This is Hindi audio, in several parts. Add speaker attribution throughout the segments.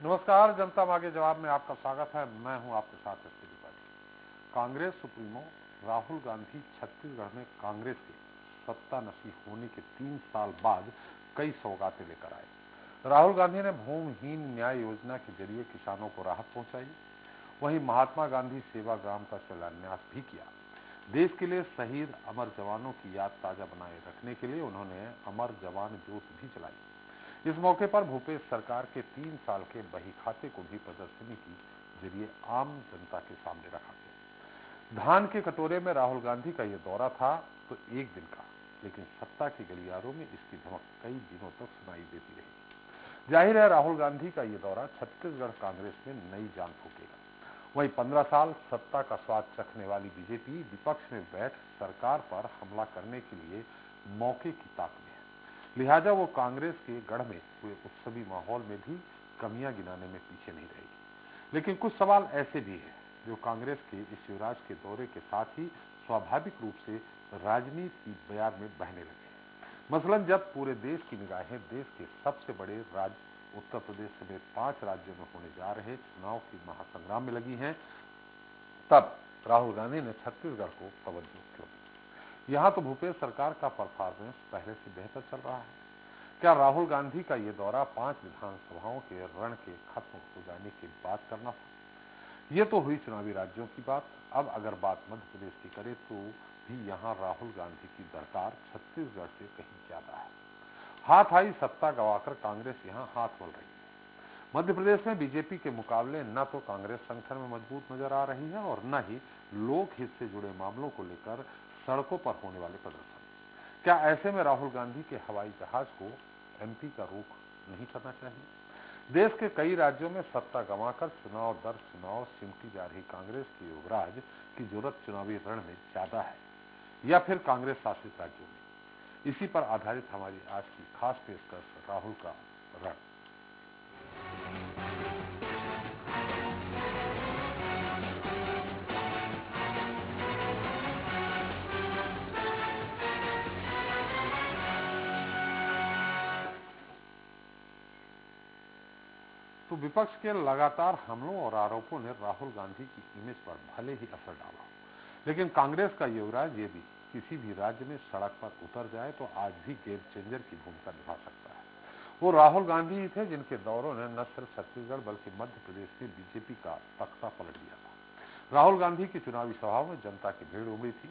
Speaker 1: नमस्कार, जनता मांगे जवाब में आपका स्वागत है। मैं हूं आपके साथ एसपी त्रिपाठी। कांग्रेस सुप्रीमो राहुल गांधी छत्तीसगढ़ में कांग्रेस के सत्ता नशीं होने के 3 साल बाद कई सौगातें लेकर आए। राहुल गांधी ने भूमिहीन न्याय योजना के जरिए किसानों को राहत पहुंचाई। वहीं महात्मा गांधी सेवा ग्राम का शिलान्यास भी किया। देश के लिए शहीद अमर जवानों की याद ताजा बनाए रखने के लिए उन्होंने अमर जवान ज्योत भी चलाई। इस मौके पर भूपेश सरकार के 3 साल के बही खाते को भी प्रदर्शनी के जरिए आम जनता के सामने रखा गया। धान के कटोरे में राहुल गांधी का यह दौरा था तो एक दिन का, लेकिन सत्ता के गलियारों में इसकी धमक कई दिनों तक सुनाई देती रही। जाहिर है, राहुल गांधी का यह दौरा छत्तीसगढ़ कांग्रेस में नई जान फूकेगा। वहीं 15 साल सत्ता का स्वाद चखने वाली बीजेपी विपक्ष में बैठ सरकार पर हमला करने के लिए मौके की ताक में है। लिहाजा वो कांग्रेस के गढ़ में हुए उत्सवी माहौल में भी कमियां गिनाने में पीछे नहीं रहेगी। लेकिन कुछ सवाल ऐसे भी हैं जो कांग्रेस के इस युवराज के दौरे के साथ ही स्वाभाविक रूप से राजनीति की बयार में बहने लगे हैं। मसलन जब पूरे देश की निगाहें देश के सबसे बड़े राज्य उत्तर प्रदेश समेत 5 राज्यों में होने जा रहे चुनाव के महासंग्राम में लगी हैं, तब राहुल गांधी ने छत्तीसगढ़ को तवज्जो क्यों दी? यहां तो भूपेश सरकार का परफॉर्मेंस पहले से बेहतर चल रहा है। क्या राहुल गांधी का यह दौरा 5 विधानसभाओं के रण के खत्म हो जाने के बाद करना था? यह तो हुई चुनावी राज्यों की बात। अब अगर बात मध्य प्रदेश की करें तो भी यहां राहुल गांधी की दरकार छत्तीसगढ़ से कहीं ज्यादा है। हाथ आई सत्ता गंवाकर कांग्रेस यहां हाथ मल रही है। मध्य प्रदेश में बीजेपी के मुकाबले न तो कांग्रेस संगठन में मजबूत नजर आ रही है और न ही लोकहित से जुड़े मामलों को लेकर सड़कों पर होने वाले प्रदर्शन। क्या ऐसे में राहुल गांधी के हवाई जहाज को एमपी का रुख नहीं करना चाहिए? देश के कई राज्यों में सत्ता गंवाकर चुनाव दर चुनाव सिमटी जा रही कांग्रेस के युवराज की जरूरत चुनावी रण में ज्यादा है या फिर कांग्रेस शासित राज्यों में? इसी पर आधारित हमारी आज की खास पेशकश राहुल का रण। तो विपक्ष के लगातार हमलों और आरोपों ने राहुल गांधी की इमेज पर भले ही असर डाला, लेकिन कांग्रेस का युवराज ये भी किसी भी राज्य में सड़क पर उतर जाए तो आज भी गेम चेंजर की भूमिका निभा सकता है। वो राहुल गांधी ही थे जिनके दौरों ने न सिर्फ छत्तीसगढ़ बल्कि मध्य प्रदेश में बीजेपी का तख्ता पलट दिया था। राहुल गांधी की चुनावी सभाओं में जनता की भीड़ उमड़ी थी।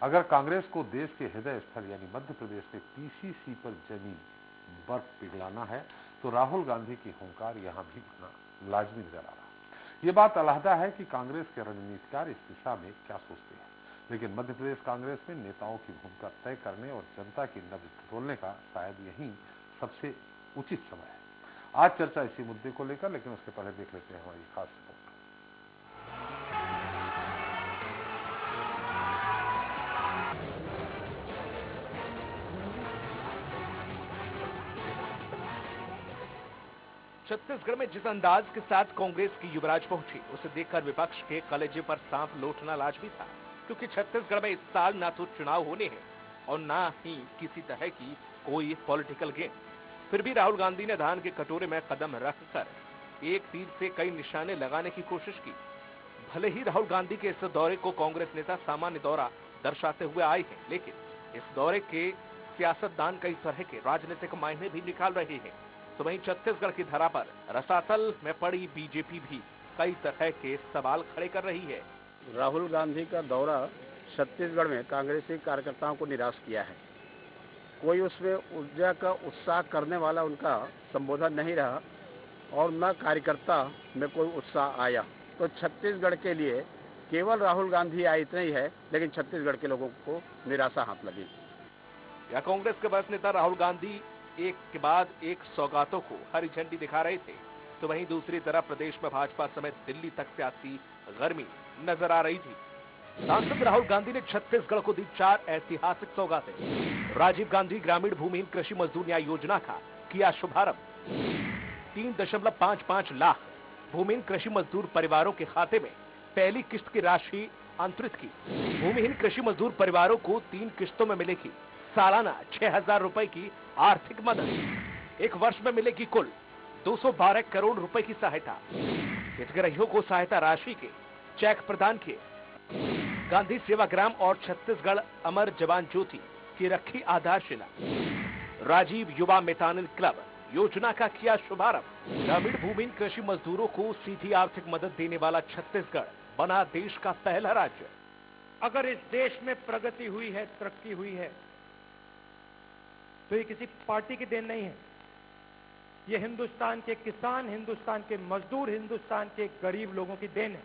Speaker 1: अगर कांग्रेस को देश के हृदय स्थल यानी मध्य प्रदेश में पीसीसी पर जमी बर्फ पिघलाना है तो राहुल गांधी की हुंकार यहां भी बना लाजमी नजर आ रहा है। ये बात अलहदा है कि कांग्रेस के रणनीतिकार इस दिशा में क्या सोचते हैं, लेकिन मध्य प्रदेश कांग्रेस में नेताओं की भूमिका तय करने और जनता की नब्ज टटोलने का शायद यही सबसे उचित समय है। आज चर्चा इसी मुद्दे को लेकर, लेकिन उसके पहले देख लेते हैं हमारी खास रिपोर्ट।
Speaker 2: छत्तीसगढ़ में जिस अंदाज के साथ कांग्रेस की युवराज पहुंची, उसे देखकर विपक्ष के कलेजे पर सांप लौटना लाजमी था, क्योंकि छत्तीसगढ़ में इस साल ना तो चुनाव होने हैं और ना ही किसी तरह की कोई पॉलिटिकल गेम। फिर भी राहुल गांधी ने धान के कटोरे में कदम रखकर एक तीर से कई निशाने लगाने की कोशिश की। भले ही राहुल गांधी के इस दौरे को कांग्रेस नेता सामान्य दौरा दर्शाते हुए आए हैं, लेकिन इस दौरे के सियासतदान कई तरह के राजनीतिक मायने भी निकाल रहे हैं। तो वहीं छत्तीसगढ़ की धरा पर रसातल में पड़ी बीजेपी भी कई तरह के सवाल खड़े कर रही है।
Speaker 3: राहुल गांधी का दौरा छत्तीसगढ़ में कांग्रेसी कार्यकर्ताओं को निराश किया है। कोई उसमें ऊर्जा का उत्साह करने वाला उनका संबोधन नहीं रहा और न कार्यकर्ता में कोई उत्साह आया। तो छत्तीसगढ़ के लिए केवल राहुल गांधी आए इतना ही है, लेकिन छत्तीसगढ़ के लोगों को निराशा हाथ लगी।
Speaker 2: या कांग्रेस के वरिष्ठ नेता राहुल गांधी एक के बाद एक सौगातों को हरी झंडी दिखा रहे थे, तो वहीं दूसरी तरफ प्रदेश में भाजपा समेत दिल्ली तक सियासी गर्मी नजर आ रही थी। सांसद राहुल गांधी ने छत्तीसगढ़ को दी 4 ऐतिहासिक सौगातें। राजीव गांधी ग्रामीण भूमिहीन कृषि मजदूर न्याय योजना का किया शुभारंभ। 3.55 लाख भूमिहीन कृषि मजदूर परिवारों के खाते में पहली किस्त की राशि अंतरित की। भूमिहीन कृषि मजदूर परिवारों को 3 किस्तों में मिलेगी सालाना 6,000 रुपए की आर्थिक मदद। एक वर्ष में मिलेगी कुल 212 करोड़ रुपए की सहायता, हितग्राहियों को सहायता राशि के चेक प्रदान किए। गांधी सेवाग्राम और छत्तीसगढ़ अमर जवान ज्योति की रखी आधारशिला। राजीव युवा मेटानिल क्लब योजना का किया शुभारंभ। ग्रामीण भूमिहीन कृषि मजदूरों को सीधी आर्थिक मदद देने वाला छत्तीसगढ़ बना देश का पहला राज्य।
Speaker 4: अगर इस देश में प्रगति हुई है, तरक्की हुई है, तो ये किसी पार्टी की देन नहीं है। ये हिंदुस्तान के किसान, हिंदुस्तान के मजदूर, हिंदुस्तान के गरीब लोगों की देन है।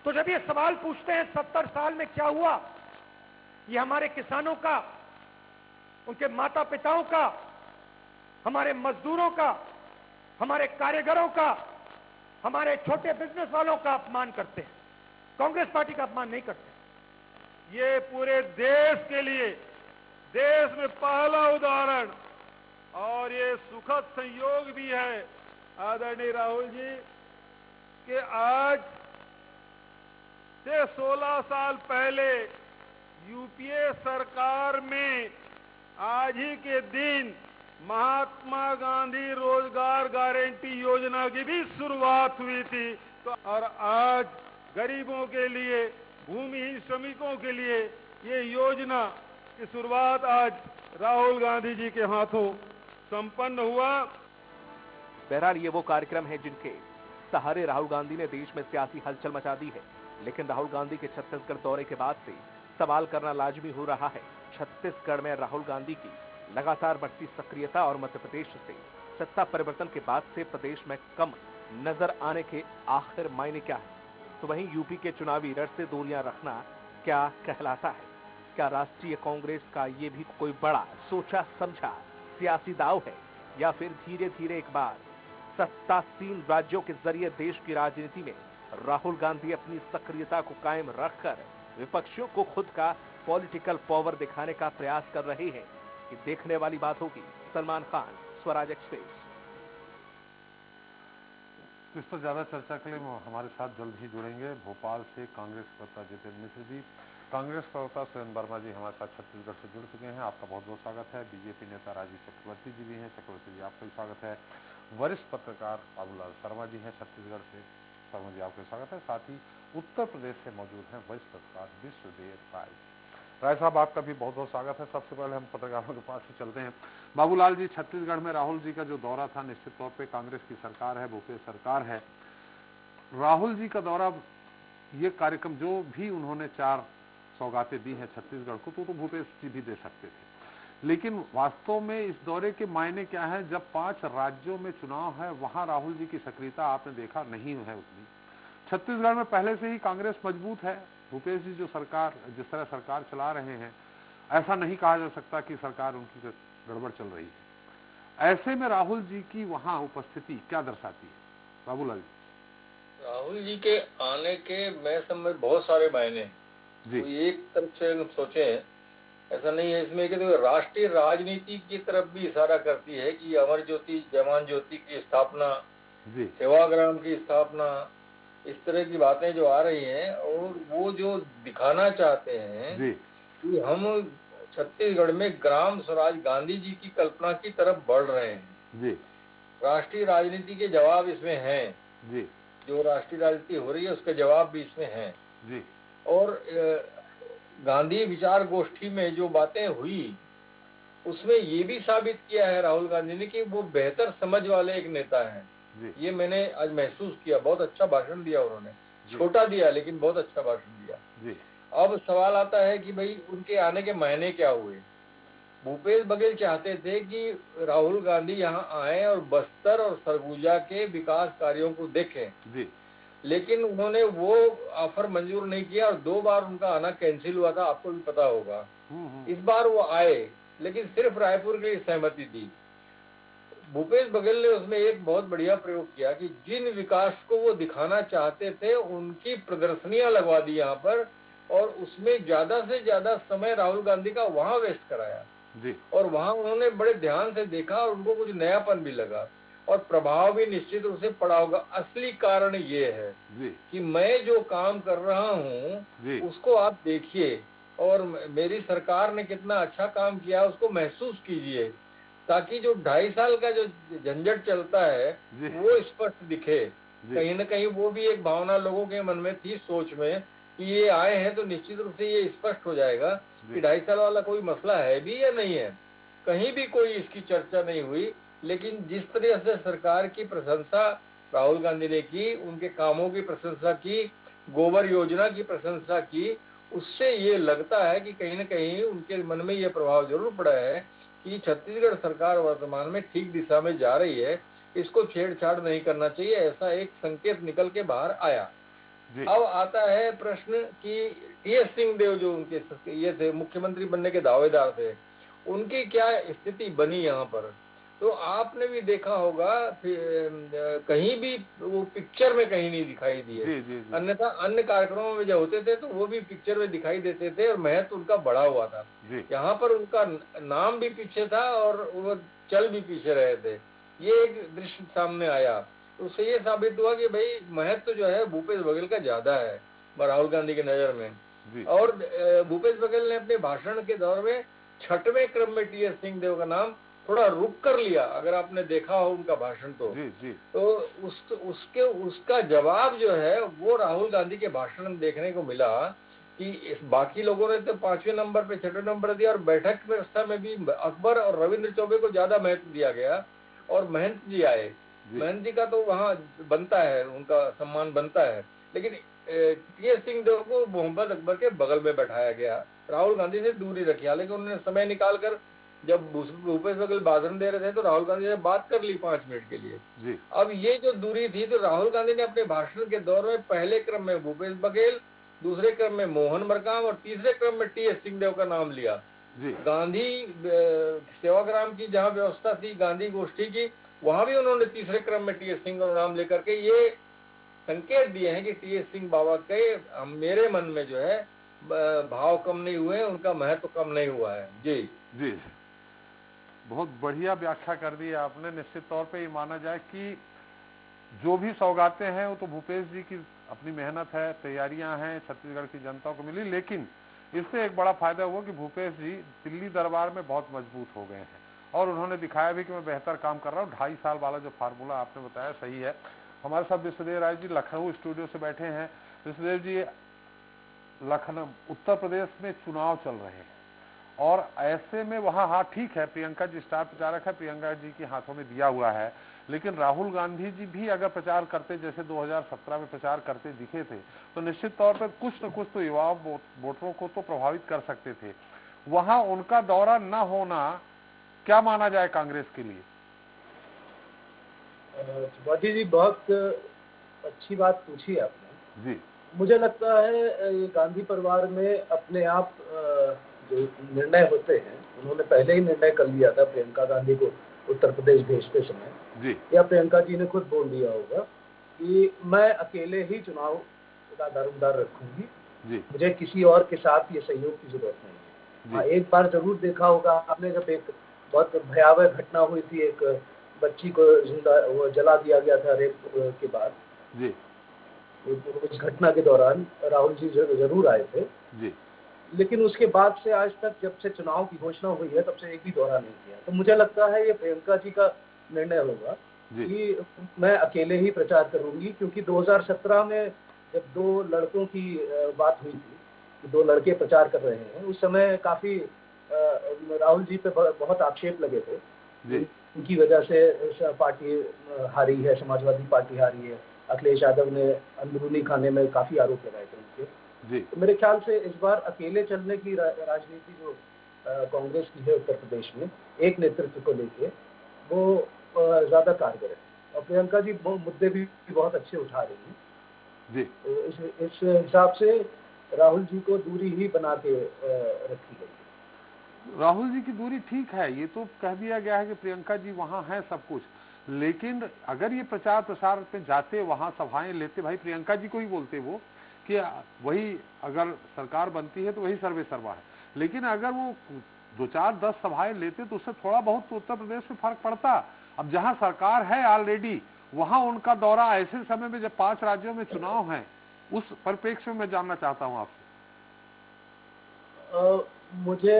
Speaker 4: तो जब ये सवाल पूछते हैं 70 साल में क्या हुआ, ये हमारे किसानों का, उनके माता पिताओं का, हमारे मजदूरों का, हमारे कारीगरों का, हमारे छोटे बिजनेस वालों का अपमान करते हैं। कांग्रेस पार्टी का अपमान नहीं करते।
Speaker 5: ये पूरे देश के लिए, देश में पहला उदाहरण और ये सुखद संयोग भी है आदरणीय राहुल जी कि आज से 16 साल पहले यूपीए सरकार में आज ही के दिन महात्मा गांधी रोजगार गारंटी योजना की भी शुरुआत हुई थी। तो और आज गरीबों के लिए, भूमिहीन श्रमिकों के लिए ये योजना की शुरुआत आज राहुल गांधी जी के हाथों संपन्न हुआ।
Speaker 2: बहरहाल ये वो कार्यक्रम है जिनके सहारे राहुल गांधी ने देश में सियासी हलचल मचा दी है। लेकिन राहुल गांधी के छत्तीसगढ़ दौरे के बाद से सवाल करना लाजमी हो रहा है, छत्तीसगढ़ में राहुल गांधी की लगातार बढ़ती सक्रियता और मध्य प्रदेश से सत्ता परिवर्तन के बाद से प्रदेश में कम नजर आने के आखिर मायने क्या है? तो वहीं यूपी के चुनावी रण से दूरियां रखना क्या कहलाता है? क्या राष्ट्रीय कांग्रेस का ये भी कोई बड़ा सोचा समझा सियासी दाव है, या फिर धीरे धीरे एक बार सत्तासीन राज्यों के जरिए देश की राजनीति में राहुल गांधी अपनी सक्रियता को कायम रखकर विपक्षियों को खुद का पॉलिटिकल पावर दिखाने का प्रयास कर रहे हैं? ये देखने वाली बात होगी। सलमान खान, स्वराज एक्सप्रेस।
Speaker 1: इस पर ज्यादा चर्चा के लिए हमारे साथ जल्द ही जुड़ेंगे भोपाल से कांग्रेस प्रवक्ता जितेंद्र मिश्र जी। कांग्रेस प्रवक्ता सुरेंद्र वर्मा जी हमारे साथ छत्तीसगढ़ से जुड़ चुके हैं, आपका बहुत बहुत स्वागत है। बीजेपी नेता राजीव चक्रवर्ती जी भी हैं, चक्रवर्ती जी आपका भी स्वागत है। वरिष्ठ पत्रकार बाबूलाल शर्मा जी हैं छत्तीसगढ़ से, शर्मा जी आपका स्वागत है। साथ ही उत्तर प्रदेश से मौजूद हैं वरिष्ठ पत्रकार विश्वदेव राय। राय साहब आपका भी बहुत बहुत स्वागत है। सबसे पहले हम पत्रकारों के पास से चलते हैं। बाबूलाल जी, छत्तीसगढ़ में राहुल जी का जो दौरा था, निश्चित तौर पे कांग्रेस की सरकार है, भूपेश सरकार है, राहुल जी का दौरा, ये कार्यक्रम जो भी उन्होंने 4 सौगातें दी हैं छत्तीसगढ़ को, तो भूपेश जी भी दे सकते थे। लेकिन वास्तव में इस दौरे के मायने क्या है? जब 5 राज्यों में चुनाव है, वहां राहुल जी की सक्रियता आपने देखा नहीं है उतनी। छत्तीसगढ़ में पहले से ही कांग्रेस मजबूत है। भूपेश जी जो सरकार, जिस तरह सरकार चला रहे हैं, ऐसा नहीं कहा जा सकता कि सरकार उनकी गड़बड़ चल रही है। ऐसे में राहुल जी की वहां उपस्थिति क्या दर्शाती है? बाबूलाल जी।
Speaker 6: राहुल जी के आने के मैं समझ बहुत सारे मायने जी। तो एक तरफ से हम सोचे, ऐसा नहीं है इसमें कि तो राष्ट्रीय राजनीति की तरफ भी इशारा करती है कि अमर ज्योति, जवान ज्योति की स्थापना, सेवाग्राम की स्थापना, इस तरह की बातें जो आ रही हैं, और वो जो दिखाना चाहते हैं कि हम छत्तीसगढ़ में ग्राम स्वराज गांधी जी की कल्पना की तरफ बढ़ रहे हैं। राष्ट्रीय राजनीति के जवाब इसमें हैं। जो राष्ट्रीय राजनीति हो रही है उसके जवाब भी इसमें हैं। और गांधी विचार गोष्ठी में जो बातें हुई, उसमें ये भी साबित किया है राहुल गांधी ने कि वो बेहतर समझ वाले एक नेता हैं। ये मैंने आज महसूस किया। बहुत अच्छा भाषण दिया उन्होंने, छोटा दिया लेकिन बहुत अच्छा भाषण दिया। अब सवाल आता है कि भाई उनके आने के मायने क्या हुए। भूपेश बघेल चाहते थे कि राहुल गांधी यहाँ आए और बस्तर और सरगुजा के विकास कार्यों को देखें, लेकिन उन्होंने वो ऑफर मंजूर नहीं किया और 2 बार उनका आना कैंसिल हुआ था, आपको भी पता होगा। इस बार वो आए, लेकिन सिर्फ रायपुर के लिए सहमति दी। भूपेश बघेल ने उसमें एक बहुत बढ़िया प्रयोग किया कि जिन विकास को वो दिखाना चाहते थे उनकी प्रदर्शनियां लगवा दी यहाँ पर, और उसमें ज्यादा से ज्यादा समय राहुल गांधी का वहां वेस्ट कराया। और वहां उन्होंने बड़े ध्यान से देखा और उनको कुछ नयापन भी लगा और प्रभाव भी निश्चित रूप से पड़ा होगा। असली कारण ये है कि मैं जो काम कर रहा हूँ उसको आप देखिए और मेरी सरकार ने कितना अच्छा काम किया उसको महसूस कीजिए। ताकि जो 2.5 साल का जो झंझट चलता है वो स्पष्ट दिखे। कहीं न कहीं वो भी एक भावना लोगों के मन में थी, सोच में, कि ये आए हैं तो निश्चित रूप से ये स्पष्ट हो जाएगा कि 2.5 साल वाला कोई मसला है भी या नहीं है। कहीं भी कोई इसकी चर्चा नहीं हुई, लेकिन जिस तरह से सरकार की प्रशंसा राहुल गांधी ने की, उनके कामों की प्रशंसा की, गोबर योजना की प्रशंसा की, उससे ये लगता है कि कहीं न कहीं उनके मन में ये प्रभाव जरूर पड़ा है कि छत्तीसगढ़ सरकार वर्तमान में ठीक दिशा में जा रही है, इसको छेड़छाड़ नहीं करना चाहिए, ऐसा एक संकेत निकल के बाहर आया। अब आता है प्रश्न कि टी.एस. सिंहदेव जो उनके ये थे, मुख्यमंत्री बनने के दावेदार थे, उनकी क्या स्थिति बनी यहाँ पर। तो आपने भी देखा होगा कहीं भी वो पिक्चर में कहीं नहीं दिखाई दिए, अन्यथा अन्य कार्यक्रमों में जब होते थे तो वो भी पिक्चर में दिखाई देते थे और महत्व उनका बढ़ा हुआ था। यहाँ पर उनका नाम भी पीछे था और वो चल भी पीछे रहे थे। ये एक दृश्य सामने आया, तो उससे ये साबित हुआ कि भाई महत्व जो है भूपेश बघेल का ज्यादा है राहुल गांधी की नजर में। और भूपेश बघेल ने अपने भाषण के दौर में 6वें क्रम में टी.एस. सिंहदेव का नाम थोड़ा रुक कर लिया, अगर आपने देखा हो उनका भाषण तो उसका जवाब जो है वो राहुल गांधी के भाषण में देखने को मिला कि बाकी लोगों ने तो 5वें नंबर पे 6वें नंबर दिया और बैठक व्यवस्था में भी अकबर और रविंद्र चौबे को ज्यादा महत्व दिया गया और महंत जी आए। महंत जी का तो वहाँ बनता है, उनका सम्मान बनता है, लेकिन टी.एस. सिंहदेव को मोहम्मद अकबर के बगल में बैठाया गया, राहुल गांधी से दूरी रखी। हालांकि उन्होंने समय निकाल कर जब भूपेश बघेल भाषण दे रहे थे तो राहुल गांधी ने बात कर ली 5 मिनट के लिए। अब ये जो दूरी थी, तो राहुल गांधी ने अपने भाषण के दौर में पहले क्रम में भूपेश बघेल, दूसरे क्रम में मोहन मरकाम और तीसरे क्रम में टी.एस. सिंहदेव का नाम लिया। गांधी सेवाग्राम की जहाँ व्यवस्था थी, गांधी गोष्ठी की, वहां भी उन्होंने तीसरे क्रम में टी.एस. सिंह का नाम लेकर के ये संकेत दिए हैं कि टी.एस. सिंह बाबा के मेरे मन में जो है भाव कम नहीं हुए, उनका महत्व कम नहीं हुआ है। जी
Speaker 1: बहुत बढ़िया व्याख्या कर दी आपने। निश्चित तौर पे ये माना जाए कि जो भी सौगातें हैं वो तो भूपेश जी की अपनी मेहनत है, तैयारियां हैं, छत्तीसगढ़ की जनता को मिली, लेकिन इससे एक बड़ा फायदा हुआ कि भूपेश जी दिल्ली दरबार में बहुत मजबूत हो गए हैं और उन्होंने दिखाया भी कि मैं बेहतर काम कर रहा हूँ। 2.5 साल वाला जो फार्मूला आपने बताया सही है। हमारे साथ विश्वदेव राय जी लखनऊ स्टूडियो से बैठे हैं। विश्वदेव जी, लखनऊ उत्तर प्रदेश में चुनाव चल रहे हैं और ऐसे में वहां, हाँ ठीक है, प्रियंका जी स्टार प्रचारक है, प्रियंका जी के हाथों में दिया हुआ है, लेकिन राहुल गांधी जी भी अगर प्रचार करते जैसे 2017 में प्रचार करते दिखे थे तो निश्चित तौर पर कुछ न कुछ तो युवा वोटरों को तो प्रभावित कर सकते थे। वहां उनका दौरा न होना क्या माना जाए कांग्रेस के लिए?
Speaker 7: त्रिपाठी जी, बहुत अच्छी बात पूछी आपने
Speaker 1: जी।
Speaker 7: मुझे लगता है गांधी परिवार में अपने आप जो निर्णय होते हैं, उन्होंने पहले ही निर्णय कर लिया था प्रियंका गांधी को उत्तर प्रदेश भेजते समय
Speaker 1: जी।
Speaker 7: या प्रियंका जी ने खुद बोल दिया होगा कि मैं अकेले ही चुनाव का दारोमदार रखूंगी, मुझे किसी और के साथ ये सहयोग की जरूरत नहीं है। एक बार जरूर देखा होगा आपने, जब एक बहुत भयावह घटना हुई थी, एक बच्ची को जिंदा जला दिया गया था रेप के बाद
Speaker 1: जी।
Speaker 7: उस घटना के दौरान राहुल जी जरूर आए थे
Speaker 1: जी।
Speaker 7: लेकिन उसके बाद से आज तक जब से चुनाव की घोषणा हुई है तब से एक भी दौरा नहीं किया। तो मुझे लगता है ये प्रियंका जी का निर्णय होगा कि मैं अकेले ही प्रचार करूंगी, क्योंकि 2017 में जब 2 लड़कों की बात हुई थी कि 2 लड़के प्रचार कर रहे हैं, उस समय काफी राहुल जी पे बहुत आक्षेप लगे थे। उनकी वजह से पार्टी हारी है, समाजवादी पार्टी हारी है। अखिलेश यादव ने अंदरूनी खाने में काफी आरोप लगाए थे उनके। तो मेरे ख्याल से इस बार अकेले चलने की राजनीति जो कांग्रेस की है उत्तर प्रदेश में, एक नेतृत्व को लेके, वो ज्यादा कारगर है और प्रियंका जी मुद्दे भी बहुत अच्छे उठा रही हैं जी। तो इस हिसाब से राहुल जी को दूरी ही बना के रखी गई है।
Speaker 1: राहुल जी की दूरी ठीक है, ये तो कह दिया गया है कि प्रियंका जी वहां है सब कुछ, लेकिन अगर ये प्रचार प्रसार पे जाते, वहां सभाएं लेते, भाई प्रियंका जी को ही बोलते वो कि वही अगर सरकार बनती है तो वही सर्वे सर्वा है, लेकिन अगर वो 2-4-10 सभाएं लेते तो उससे थोड़ा बहुत तो उत्तर प्रदेश में फर्क पड़ता। अब जहां सरकार है ऑलरेडी, वहां उनका दौरा ऐसे समय में जब 5 राज्यों में चुनाव है, उस परिप्रेक्ष्य में मैं जानना चाहता हूं आपसे।
Speaker 7: मुझे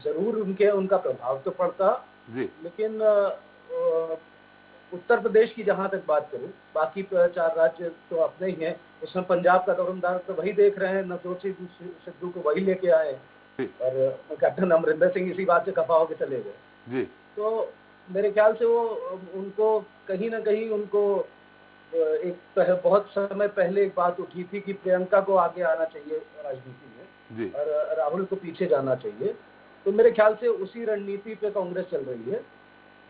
Speaker 7: जरूर उनका प्रभाव तो पड़ता
Speaker 1: जी।
Speaker 7: लेकिन उत्तर प्रदेश की जहां तक बात करूं, बाकी 4 राज्य तो अपने ही हैं, उसमें पंजाब का दौरमदार तो वही देख रहे हैं, नवजोत सिंह सिद्धू को वही लेके आए और कैप्टन अमरिंदर सिंह इसी बात से खफा होकर चले गए
Speaker 1: जी।
Speaker 7: तो मेरे ख्याल से वो उनको कहीं ना कहीं उनको बहुत समय पहले एक बात उठी थी कि प्रियंका को आगे आना चाहिए राजनीति में
Speaker 1: जी।
Speaker 7: और राहुल को पीछे जाना चाहिए। तो मेरे ख्याल से उसी रणनीति पे कांग्रेस चल रही है,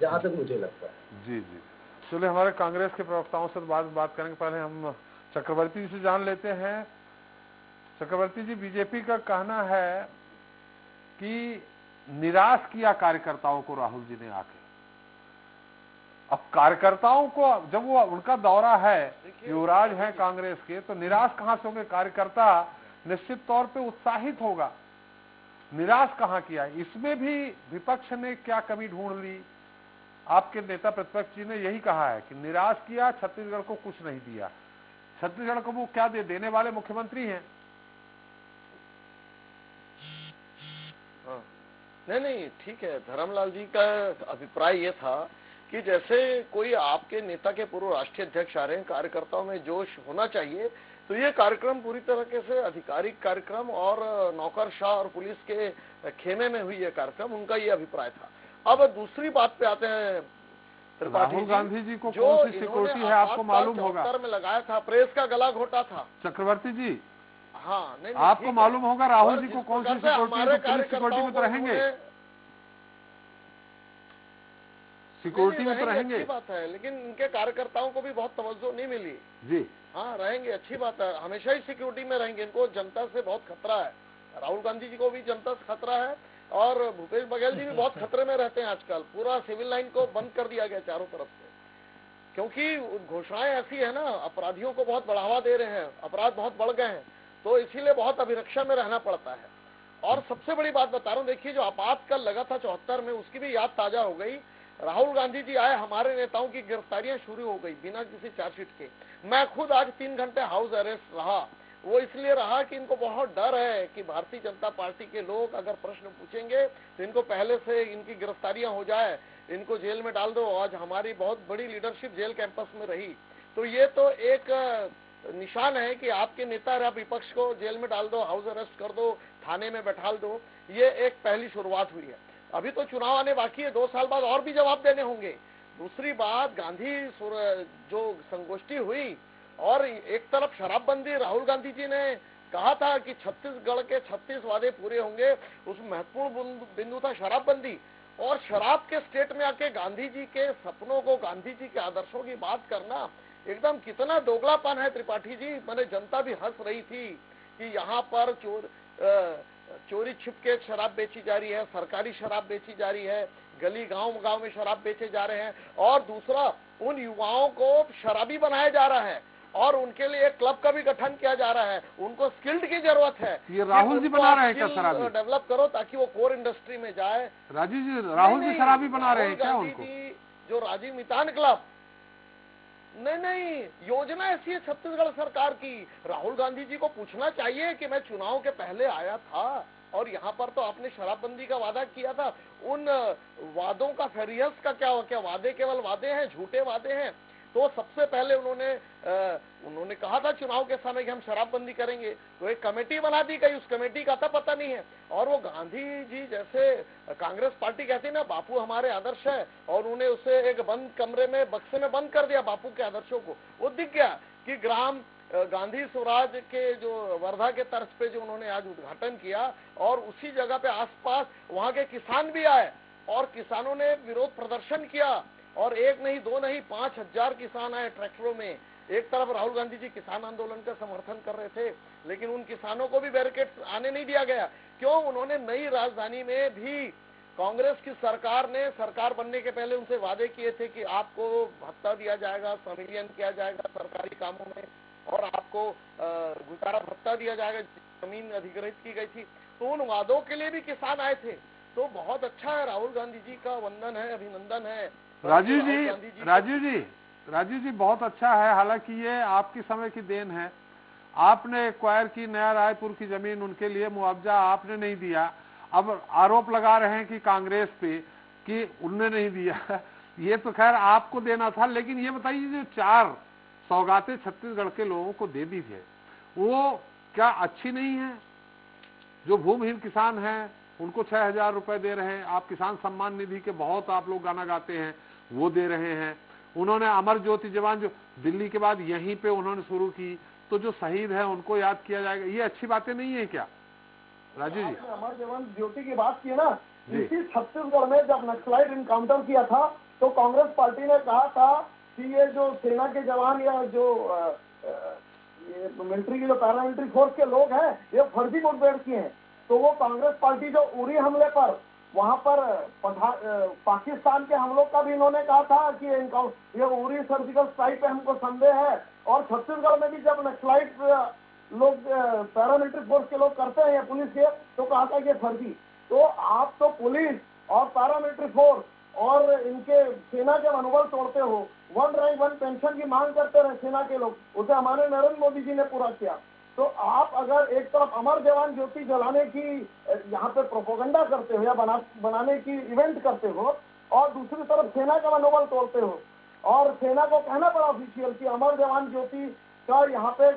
Speaker 7: जहां तक मुझे लगता है।
Speaker 1: जी जी। चलिए, हमारे कांग्रेस के प्रवक्ताओं से बात करेंगे। पहले हम चक्रवर्ती जी से जान लेते हैं। चक्रवर्ती जी, बीजेपी का कहना है कि निराश किया कार्यकर्ताओं को राहुल जी ने आके। अब कार्यकर्ताओं को जब वो उनका दौरा है, युवराज है कांग्रेस के, तो निराश कहां से होंगे? कार्यकर्ता निश्चित तौर पे उत्साहित होगा, निराश कहां किया? इसमें भी विपक्ष ने क्या कमी ढूंढ ली? आपके नेता प्रतिपक्ष जी ने यही कहा है कि निराश किया, छत्तीसगढ़ को कुछ नहीं दिया। छत्तीसगढ़ को वो क्या देने वाले मुख्यमंत्री हैं?
Speaker 8: नहीं, ठीक है। धर्मलाल जी का अभिप्राय ये था कि जैसे कोई आपके नेता के पूर्व राष्ट्रीय अध्यक्ष आ रहे हैं, कार्यकर्ताओं में जोश होना चाहिए, तो ये कार्यक्रम पूरी तरीके से आधिकारिक कार्यक्रम और नौकरशाह और पुलिस के खेमे में हुई ये कार्यक्रम, उनका ये अभिप्राय था। अब दूसरी बात पे आते हैं।
Speaker 1: राहुल गांधी जी को कौन सी सिक्योरिटी है आपको मालूम होगा?
Speaker 8: में लगाया था, प्रेस का गला घोटा था।
Speaker 1: चक्रवर्ती जी,
Speaker 8: हाँ, नहीं,
Speaker 1: आपको मालूम होगा राहुल जी को कौन सी सिक्योरिटी में तो रहेंगे? सिक्योरिटी में तो रहेंगे,
Speaker 8: अच्छी बात है, लेकिन इनके कार्यकर्ताओं को भी बहुत तवज्जो नहीं मिली
Speaker 1: जी।
Speaker 8: हाँ, रहेंगे, अच्छी बात है, हमेशा ही सिक्योरिटी में रहेंगे। इनको जनता से बहुत खतरा है, राहुल गांधी जी को भी जनता से खतरा है और भूपेश बघेल जी भी बहुत खतरे में रहते हैं आजकल। पूरा सिविल लाइन को बंद कर दिया गया चारों तरफ से, क्योंकि घोषणाएं ऐसी है ना, अपराधियों को बहुत बढ़ावा दे रहे हैं, अपराध बहुत बढ़ गए हैं, तो इसीलिए बहुत अभिरक्षा में रहना पड़ता है। और सबसे बड़ी बात बता रहा हूँ, देखिए जो आपातकाल लगा था 74 में, उसकी भी याद ताजा हो गई। राहुल गांधी जी आए, हमारे नेताओं की गिरफ्तारियां शुरू हो गई बिना किसी चार्जशीट के। मैं खुद आज 3 घंटे हाउस अरेस्ट रहा। वो इसलिए रहा कि इनको बहुत डर है कि भारतीय जनता पार्टी के लोग अगर प्रश्न पूछेंगे तो इनको पहले से इनकी गिरफ्तारियां हो जाए, इनको जेल में डाल दो। आज हमारी बहुत बड़ी लीडरशिप जेल कैंपस में रही, तो ये तो एक निशान है कि आपके नेता या विपक्ष को जेल में डाल दो, हाउस अरेस्ट कर दो, थाने में बैठाल दो। ये एक पहली शुरुआत हुई है। अभी तो चुनाव आने बाकी है, 2 साल बाद और भी जवाब देने होंगे। दूसरी बात, गांधी जो संगोष्ठी हुई और एक तरफ शराबबंदी, राहुल गांधी जी ने कहा था कि छत्तीसगढ़ के 36 वादे पूरे होंगे, उसमें महत्वपूर्ण बिंदु था शराबबंदी। और शराब के स्टेट में आके गांधी जी के सपनों को, गांधी जी के आदर्शों की बात करना एकदम कितना दोगलापन है त्रिपाठी जी। मैंने जनता भी हंस रही थी कि यहाँ पर चोरी छिप के शराब बेची जा रही है, सरकारी शराब बेची जा रही है, गली गांव में शराब बेचे जा रहे हैं, और दूसरा उन युवाओं को शराबी बनाया जा रहा है और उनके लिए एक क्लब का भी गठन किया जा रहा है। उनको स्किल्ड की जरूरत है।
Speaker 1: ये राहुल जी बना रहे हैं क्या शराबी?
Speaker 8: डेवलप करो ताकि वो कोर इंडस्ट्री में जाए।
Speaker 1: राजीव जी, राहुल जी शराबी बना रहे हैं क्या उनको?
Speaker 8: जो राजीव मितान क्लब, नहीं, योजना ऐसी है छत्तीसगढ़ सरकार की। राहुल गांधी जी को पूछना चाहिए कि मैं चुनाव के पहले आया था और यहाँ पर तो आपने शराबबंदी का वादा किया था, उन वादों का फेरियस का क्या हो? क्या वादे केवल वादे हैं, झूठे वादे हैं? तो सबसे पहले उन्होंने कहा था चुनाव के समय कि हम शराबबंदी करेंगे, तो एक कमेटी बना दी गई, उस कमेटी का तो पता नहीं है। और वो गांधी जी जैसे कांग्रेस पार्टी कहती है ना, बापू हमारे आदर्श है, और उन्होंने उसे एक बंद कमरे में बक्से में बंद कर दिया बापू के आदर्शों को। वो दिख गया कि ग्राम गांधी स्वराज के जो वर्धा के तर्ज पे जो उन्होंने आज उद्घाटन किया, और उसी जगह पे आसपास वहां के किसान भी आए और किसानों ने विरोध प्रदर्शन किया, और 1 नहीं 2 नहीं 5000 किसान आए ट्रैक्टरों में। एक तरफ राहुल गांधी जी किसान आंदोलन का समर्थन कर रहे थे, लेकिन उन किसानों को भी बैरिकेड आने नहीं दिया गया। क्यों? उन्होंने नई राजधानी में भी कांग्रेस की सरकार ने सरकार बनने के पहले उनसे वादे किए थे कि आपको भत्ता दिया जाएगा, संविलियन किया जाएगा सरकारी कामों में, और आपको गुजारा भत्ता दिया जाएगा, जमीन अधिग्रहित की गई थी। तो उन वादों के लिए भी किसान आए थे। तो बहुत अच्छा है, राहुल गांधी जी का वंदन है, अभिनंदन है।
Speaker 1: राजीव जी बहुत अच्छा है। हालांकि ये आपकी समय की देन है। आपने एक्वायर की नया रायपुर की जमीन, उनके लिए मुआवजा आपने नहीं दिया। अब आरोप लगा रहे हैं कि कांग्रेस पे कि उनने नहीं दिया। ये तो खैर आपको देना था, लेकिन ये बताइए जो 4 सौगातें छत्तीसगढ़ के लोगों को दे दी है वो क्या अच्छी नहीं है? जो भूमिहीन किसान हैं उनको 6,000 रुपए दे रहे हैं, आप किसान सम्मान निधि के बहुत आप लोग गाना गाते हैं वो दे रहे हैं। उन्होंने अमर ज्योति जवान जो दिल्ली के बाद यहीं पे उन्होंने शुरू की, तो जो शहीद है उनको याद किया जाएगा, ये अच्छी बातें नहीं है क्या राजू जी?
Speaker 8: अमर जवान ज्योति की बात की ना, इसी छत्तीसगढ़ में जब नक्सलाइट इनकाउंटर किया था तो कांग्रेस पार्टी ने कहा था कि ये जो सेना के जवान या जो ये मिलिट्री की जो पैरामिलिट्री फोर्स के लोग हैं ये फर्जी मुठभेड़ किए हैं। तो वो कांग्रेस पार्टी जो उरी हमले पर वहां पर पाकिस्तान के हमलों का भी इन्होंने कहा था कि ये उरी सर्जिकल स्ट्राइक पे हमको संदेह है, और छत्तीसगढ़ में भी जब नक्सलाइट लोग पैरामिलिट्री फोर्स के लोग करते हैं पुलिस के, तो कहा था कि फर्जी। तो आप तो पुलिस और पैरामिलिट्री फोर्स और इनके सेना के मनोबल तोड़ते हो। 1 रैंक 1 पेंशन की मांग करते रहे सेना के लोग, उसे हमारे नरेंद्र मोदी जी ने पूरा किया। तो आप अगर एक तरफ अमर जवान ज्योति जलाने की यहाँ पे प्रोपोगंडा करते हो या बनाने की इवेंट करते हो, और दूसरी तरफ सेना का मनोबल तोड़ते हो, और सेना को कहना पड़ा ऑफिशियल कि अमर जवान ज्योति का यहाँ पे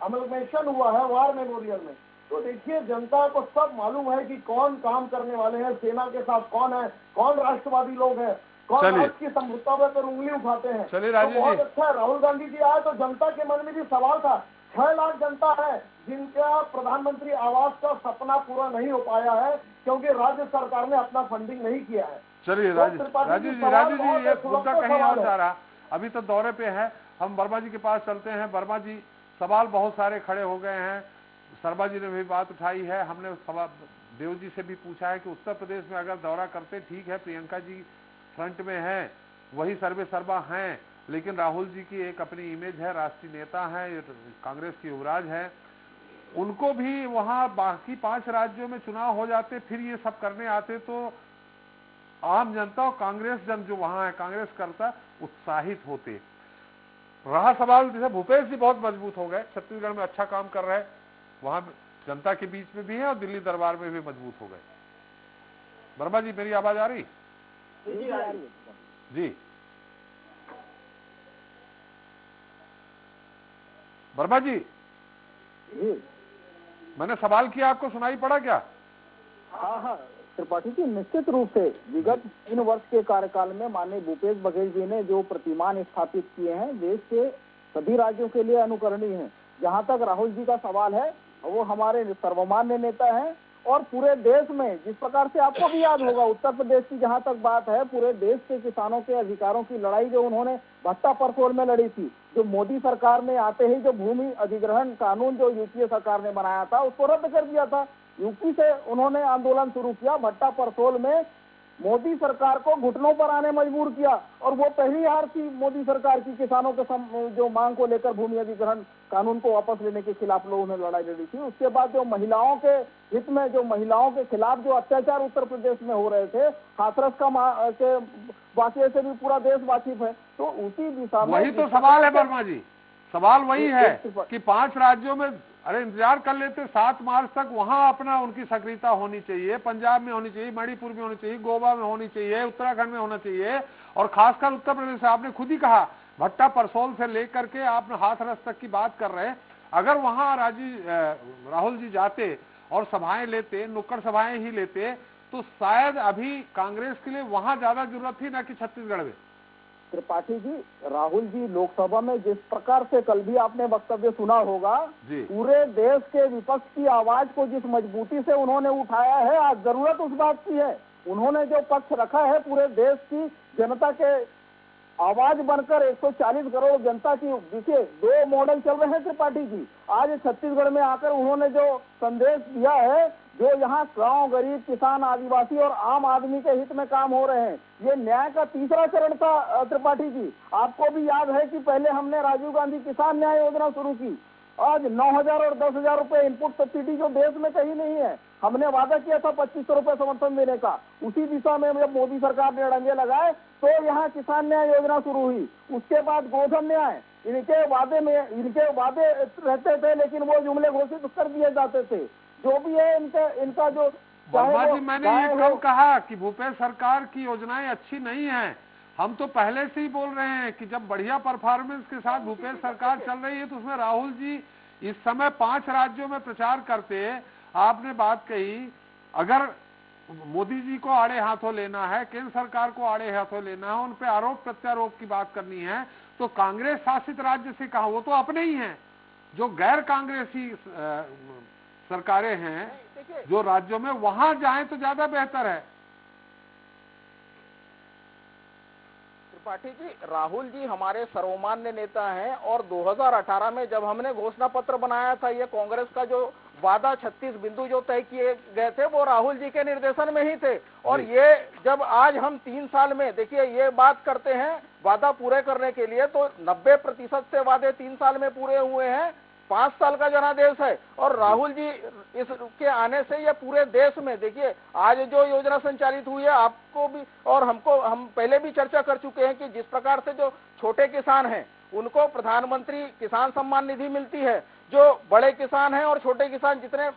Speaker 8: अमलमेशन हुआ है वार मेमोरियल में। तो देखिए जनता को सब मालूम है कि कौन काम करने वाले हैं, सेना के साथ कौन है, कौन राष्ट्रवादी लोग हैं, कौन राष्ट्र की समृद्धता पर उंगली उठाते हैं।
Speaker 1: चलिए
Speaker 8: तो बहुत अच्छा है राहुल गांधी जी आए तो जनता के मन में भी सवाल था। 6 लाख जनता है जिनका प्रधानमंत्री आवास का सपना पूरा नहीं हो पाया है क्योंकि राज्य सरकार ने अपना फंडिंग नहीं किया है।
Speaker 1: चलिए राजू जी ये मुद्दा कहीं और जा रहा, अभी तो दौरे पे है, हम वर्मा जी के पास चलते हैं। वर्मा जी सवाल बहुत सारे खड़े हो गए हैं, शर्मा जी ने भी बात उठाई है, हमने देव जी से भी पूछा है कि उत्तर प्रदेश में अगर दौरा करते ठीक है, प्रियंका जी फ्रंट में हैं, वही सर्वे सर्वा हैं, लेकिन राहुल जी की एक अपनी इमेज है, राष्ट्रीय नेता हैं, कांग्रेस की युवराज है, उनको भी वहां बाकी 5 राज्यों में चुनाव हो जाते फिर ये सब करने आते तो आम जनता और कांग्रेस जन जो वहां है कांग्रेस करता उत्साहित होते। रहा सवाल जैसे भूपेश जी बहुत मजबूत हो गए, छत्तीसगढ़ में अच्छा काम कर रहे हैं, वहां जनता के बीच में भी है और दिल्ली दरबार में भी मजबूत हो गए। वर्मा जी मेरी आवाज आ रही? जी वर्मा जी मैंने सवाल किया, आपको सुनाई पड़ा क्या?
Speaker 3: हाँ त्रिपाठी जी, निश्चित रूप से विगत 3 वर्ष के कार्यकाल में माननीय भूपेश बघेल जी ने जो प्रतिमान स्थापित किए हैं देश के सभी राज्यों के लिए अनुकरणीय हैं। जहां तक राहुल जी का सवाल है, वो हमारे सर्वमान्य नेता हैं और पूरे देश में जिस प्रकार से आपको भी याद होगा उत्तर प्रदेश की जहां तक बात है, पूरे देश के किसानों के अधिकारों की लड़ाई जो उन्होंने भट्टा परसोल में लड़ी थी, जो मोदी सरकार में आते ही जो भूमि अधिग्रहण कानून जो यूपीए सरकार ने बनाया था उसको रद्द कर दिया था। यूपी से उन्होंने आंदोलन शुरू किया, भट्टा परसोल में मोदी सरकार को घुटनों पर आने मजबूर किया, और वो पहली हार थी मोदी सरकार की किसानों के जो मांग को लेकर भूमि अधिग्रहण कानून को वापस लेने के खिलाफ लोगों ने लड़ाई लड़ी थी। उसके बाद जो महिलाओं के हित में जो महिलाओं के खिलाफ जो अत्याचार उत्तर प्रदेश में हो रहे थे, हाथरस के वाकये से भी पूरा देश वाकिफ है। तो उसी दिशा में
Speaker 1: वही तो सवाल है वर्मा जी, सवाल वही है कि 5 राज्यों में अरे इंतजार कर लेते 7 मार्च तक, वहां अपना उनकी सक्रियता होनी चाहिए, पंजाब में होनी चाहिए, मणिपुर में होनी चाहिए, गोवा में होनी चाहिए, उत्तराखंड में होना चाहिए, और खासकर उत्तर प्रदेश। आपने खुद ही कहा भट्टा परसोल से लेकर के आप हाथरस तक की बात कर रहे हैं। अगर वहां राहुल जी जाते और सभाएं लेते, नुक्कड़ सभाएं ही लेते, तो शायद अभी कांग्रेस के लिए वहां ज्यादा जरूरत थी ना कि छत्तीसगढ़ में।
Speaker 3: त्रिपाठी जी, राहुल जी लोकसभा में जिस प्रकार से कल भी आपने वक्तव्य सुना होगा, पूरे देश के विपक्ष की आवाज को जिस मजबूती से उन्होंने उठाया है, आज जरूरत उस बात की है। उन्होंने जो पक्ष रखा है पूरे देश की जनता के आवाज बनकर 140 करोड़ जनता की, देखिए 2 मॉडल चल रहे हैं त्रिपाठी जी। आज छत्तीसगढ़ में आकर उन्होंने जो संदेश दिया है, जो यहाँ गांव, गरीब, किसान, आदिवासी और आम आदमी के हित में काम हो रहे हैं, ये न्याय का तीसरा चरण था त्रिपाठी जी। आपको भी याद है कि पहले हमने राजीव गांधी किसान न्याय योजना शुरू की। आज 9,000 और 10,000 रुपए इनपुट सब्सिडी जो देश में कहीं नहीं है। हमने वादा किया था 2500 रुपए समर्थन देने का। उसी दिशा में जब मोदी सरकार ने डंडे लगाए तो यहाँ किसान न्याय योजना शुरू हुई। उसके बाद गोधन न्याय, इनके वादे रहते थे लेकिन वो जुमले घोषित कर दिए जाते थे। जो भी है इनका जो
Speaker 1: वर्मा जी, मैंने ये कब कहा कि भूपेश सरकार की योजनाएं अच्छी नहीं है? हम तो पहले से ही बोल रहे हैं कि जब बढ़िया परफॉर्मेंस के साथ भूपेश सरकार चल रही है तो उसमें राहुल जी इस समय 5 राज्यों में प्रचार करते। आपने बात कही, अगर मोदी जी को आड़े हाथों लेना है, केंद्र सरकार को आड़े हाथों लेना है, उन पे आरोप प्रत्यारोप की बात करनी है, तो कांग्रेस शासित राज्य से कहा, वो तो अपने ही हैं। जो गैर कांग्रेसी सरकारें हैं जो राज्यों में, वहां जाएं तो ज्यादा बेहतर है।
Speaker 9: त्रिपाठी जी, राहुल जी हमारे सर्वमान्य नेता हैं और 2018 में जब हमने घोषणा पत्र बनाया था, ये कांग्रेस का जो वादा 36 बिंदु जो तय किए गए थे वो राहुल जी के निर्देशन में ही थे। और ये जब आज हम 3 साल में, देखिए ये बात करते हैं वादा पूरे करने के लिए, तो 90% से वादे 3 साल में पूरे हुए हैं। 5 साल का जनादेश है और राहुल जी इसके आने से ये पूरे देश में, देखिए आज जो योजना संचालित हुई है, आपको भी और हमको, हम पहले भी चर्चा कर चुके हैं कि जिस प्रकार से जो छोटे किसान हैं उनको प्रधानमंत्री किसान सम्मान निधि मिलती है, जो बड़े किसान हैं और छोटे किसान जितने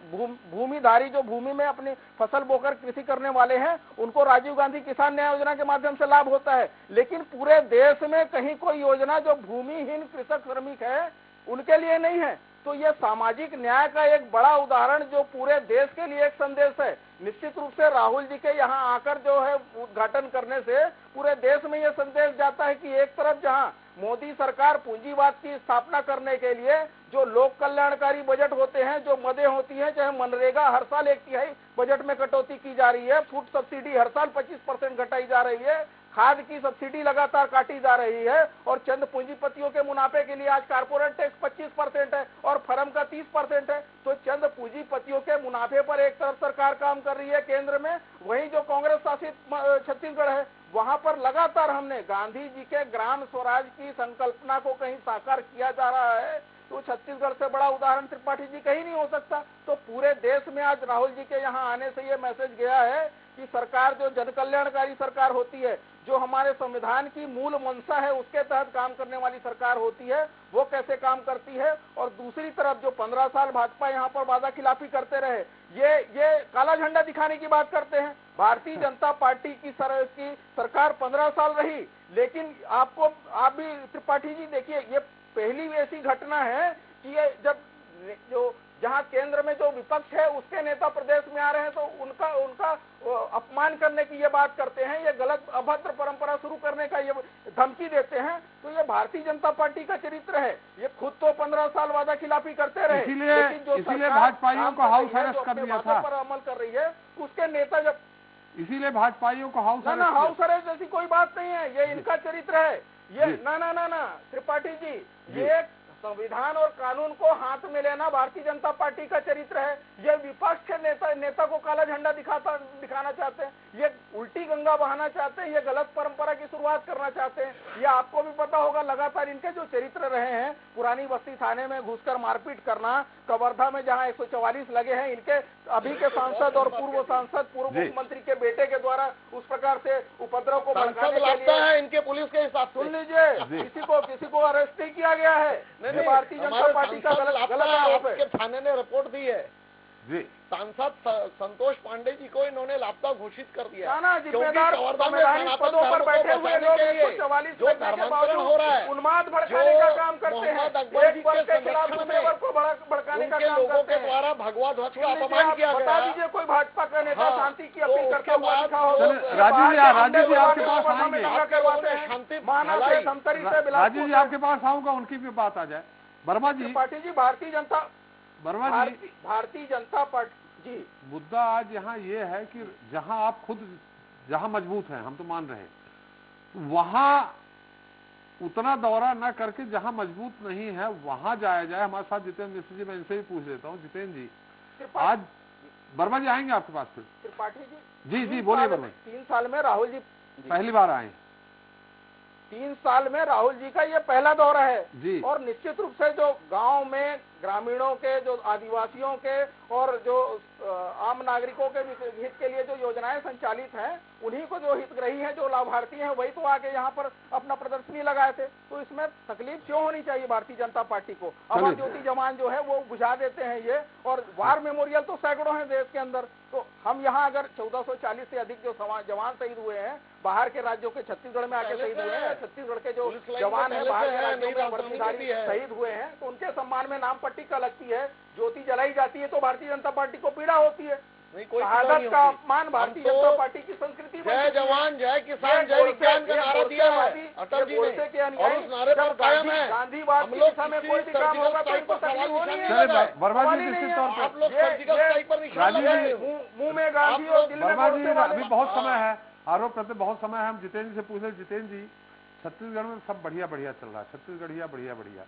Speaker 9: भूमिधारी जो भूमि में अपनी फसल बोकर कृषि करने वाले हैं, उनको राजीव गांधी किसान न्याय योजना के माध्यम से लाभ होता है। लेकिन पूरे देश में कहीं कोई योजना जो भूमिहीन कृषक श्रमिक है उनके लिए नहीं है। तो यह सामाजिक न्याय का एक बड़ा उदाहरण जो पूरे देश के लिए एक संदेश है। निश्चित रूप से राहुल जी के यहाँ आकर जो है उद्घाटन करने से पूरे देश में यह संदेश जाता है कि एक तरफ जहाँ मोदी सरकार पूंजीवाद की स्थापना करने के लिए जो लोक कल्याणकारी बजट होते हैं, जो मदें होती हैं, चाहे मनरेगा हर साल 1/3 बजट में कटौती की जा रही है, फूड सब्सिडी हर साल 25% घटाई जा रही है, खाद की सब्सिडी लगातार काटी जा रही है और चंद पूंजीपतियों के मुनाफे के लिए आज कारपोरेट टैक्स 25% है और फर्म का 30% है। तो चंद पूंजीपतियों के मुनाफे पर एक तरफ सरकार काम कर रही है केंद्र में, वहीं जो कांग्रेस शासित छत्तीसगढ़ है वहां पर लगातार हमने गांधी जी के ग्राम स्वराज की संकल्पना को कहीं साकार किया जा रहा है। तो छत्तीसगढ़ से बड़ा उदाहरण त्रिपाठी जी कहीं नहीं हो सकता। तो पूरे देश में आज राहुल जी के यहाँ आने से ये मैसेज गया है कि सरकार जो जन कल्याणकारी सरकार होती है, जो हमारे संविधान की मूल मंशा है उसके तहत काम करने वाली सरकार होती है, वो कैसे काम करती है। और दूसरी तरफ जो 15 साल भाजपा यहाँ पर वादा खिलाफी करते रहे, ये काला झंडा दिखाने की बात करते हैं। भारतीय जनता पार्टी की सरकार 15 साल रही, लेकिन आप भी त्रिपाठी जी देखिए, ये पहली ऐसी घटना है कि ये जब जो जहां केंद्र में जो विपक्ष है उसके नेता प्रदेश में आ रहे हैं तो उनका अपमान करने की ये बात करते हैं, ये गलत अभद्र परंपरा शुरू करने का ये धमकी देते हैं। तो ये भारतीय जनता पार्टी का चरित्र है। ये खुद तो 15 साल वादा खिलाफी करते रहे, लेकिन जो
Speaker 1: इसीलिए भाजपाइयों को हाउस अरेस्ट कर दिया था,
Speaker 9: पर अमल कर रही है उसके नेता जब,
Speaker 1: इसीलिए भाजपाइयों को हाउस अरेस्ट,
Speaker 9: हाउस अरेस्ट जैसी कोई बात नहीं है, ये इनका चरित्र है। ये ना त्रिपाठी जी, ये संविधान और कानून को हाथ में लेना भारतीय जनता पार्टी का चरित्र है। ये विपक्ष के नेता को काला झंडा दिखाना चाहते हैं, ये उल्टी गंगा बहाना चाहते हैं, ये गलत परंपरा की शुरुआत करना चाहते हैं। ये आपको भी पता होगा, लगातार इनके जो चरित्र रहे हैं, पुरानी बस्ती थाने में घुसकर मारपीट करना, कवर्धा में जहां 144 लगे हैं, इनके अभी के सांसद और पूर्व सांसद, पूर्व मुख्यमंत्री के बेटे के द्वारा उस प्रकार से उपद्रव को भड़काने के लिए
Speaker 8: है इनके पुलिस के हिसाब से।
Speaker 9: सुन लीजिए, किसी को अरेस्ट नहीं किया गया है। भारतीय जनता पार्टी का गलत आरोप है।
Speaker 8: थाने ने रिपोर्ट दी है
Speaker 1: जी।
Speaker 8: सांसद संतोष पांडे जी को इन्होंने लापता घोषित कर दिया।
Speaker 9: जिम्मेदार संवैधानिक पदों पर बैठे हुए लोग 144
Speaker 8: जो धर्मांतरण हो रहा है,
Speaker 9: उन्माद भड़काने का काम करते हैं, एक वर्ग के खिलाफ दूसरे वर्ग को भड़काने का काम करते हैं।
Speaker 8: द्वारा भगवा ध्वज का अपमान किया गया।
Speaker 9: बता दीजिए कोई भाजपा का नेता शांति की अपील करता हुआ लिखा हो।
Speaker 1: राजू जी आपके पास आएंगे, राजू जी आपके पास आऊंगा, उनकी भी बात आ जाए। वर्मा जी,
Speaker 9: पार्टी जी, भारतीय जनता पार्टी जी,
Speaker 1: मुद्दा आज यहाँ ये है कि जहाँ आप खुद जहाँ मजबूत हैं, हम तो मान रहे हैं, वहाँ उतना दौरा न करके जहाँ मजबूत नहीं है वहाँ जाया जाए। हमारे साथ जितेंद्र मिश्र जी, मैं इनसे ही पूछ लेता हूँ। जितेंद्र जी, आज वर्मा जी आएंगे आपके पास फिर?
Speaker 9: त्रिपाठी जी
Speaker 1: जी बोलिए वर्मा।
Speaker 9: 3 साल में राहुल जी
Speaker 1: पहली बार आए।
Speaker 9: 3 साल में राहुल जी का ये पहला दौरा है
Speaker 1: जी।
Speaker 9: और निश्चित रूप से जो गांव में ग्रामीणों के, जो आदिवासियों के और जो आम नागरिकों के हित के लिए जो योजनाएं संचालित हैं, उन्हीं को जो हितग्राही हैं, जो लाभार्थी हैं, वही तो आके यहाँ पर अपना प्रदर्शनी लगाए थे। तो इसमें तकलीफ क्यों होनी चाहिए भारतीय जनता पार्टी को? अमर ज्योति जवान जो है वो बुझा देते हैं ये, और वार मेमोरियल तो सैकड़ों हैं देश के अंदर। तो हम यहाँ अगर 1440 से अधिक जो जवान शहीद हुए हैं, बाहर के राज्यों के, छत्तीसगढ़ में आके शहीद हुए हैं, छत्तीसगढ़ के जो जवान है बाहर के राज्यों में वर्दीधारी शहीद हुए हैं, तो उनके सम्मान में नाम पट्टी का लगती है, ज्योति जलाई जाती है, तो भारतीय जनता पार्टी को पीड़ा होती है। शहादत का अपमान भारतीय जनता पार्टी की संस्कृति में
Speaker 8: जय जवान जय किसान जय विज्ञान का नारा दिया है अटल जी ने, और उस नारे पर कायम है।
Speaker 9: गांधीवाद की दिशा में कोई भी काम होगा तो इनको तकलीफ होनी है।
Speaker 1: वर्मा जी निश्चित तौर
Speaker 8: आप लोग सर्जिकल स्ट्राइक पर निशान लगाए,
Speaker 9: मुंह में गांधी और दिल में
Speaker 1: अभी बहुत समय है, आरोप प्रत्ये बहुत समय है। हम जितेंद्र जी से पूछ रहे, जितेंद्र जी छत्तीसगढ़ में सब बढ़िया बढ़िया चल रहा है, छत्तीसगढ़िया बढ़िया बढ़िया,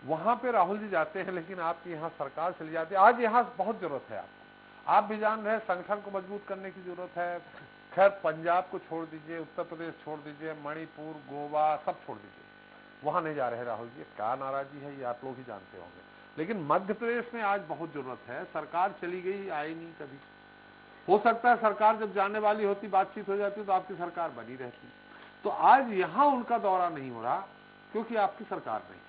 Speaker 1: वहां पे राहुल जी जाते हैं, लेकिन आपकी यहाँ सरकार चली जाती है। आज यहाँ बहुत जरूरत है आपको, आप भी जान रहे हैं संगठन को मजबूत करने की जरूरत है। खैर पंजाब को छोड़ दीजिए, उत्तर प्रदेश छोड़ दीजिए, मणिपुर, गोवा सब छोड़ दीजिए, वहां नहीं जा रहे राहुल जी। क्या नाराजगी है ये आप लोग ही जानते होंगे। लेकिन मध्य प्रदेश में आज बहुत जरूरत है। सरकार चली गई, आई नहीं कभी। हो सकता है सरकार जब जाने वाली होती, बातचीत हो जाती तो आपकी सरकार बनी रहती। तो आज यहाँ उनका दौरा नहीं हो रहा क्योंकि आपकी सरकार नहीं।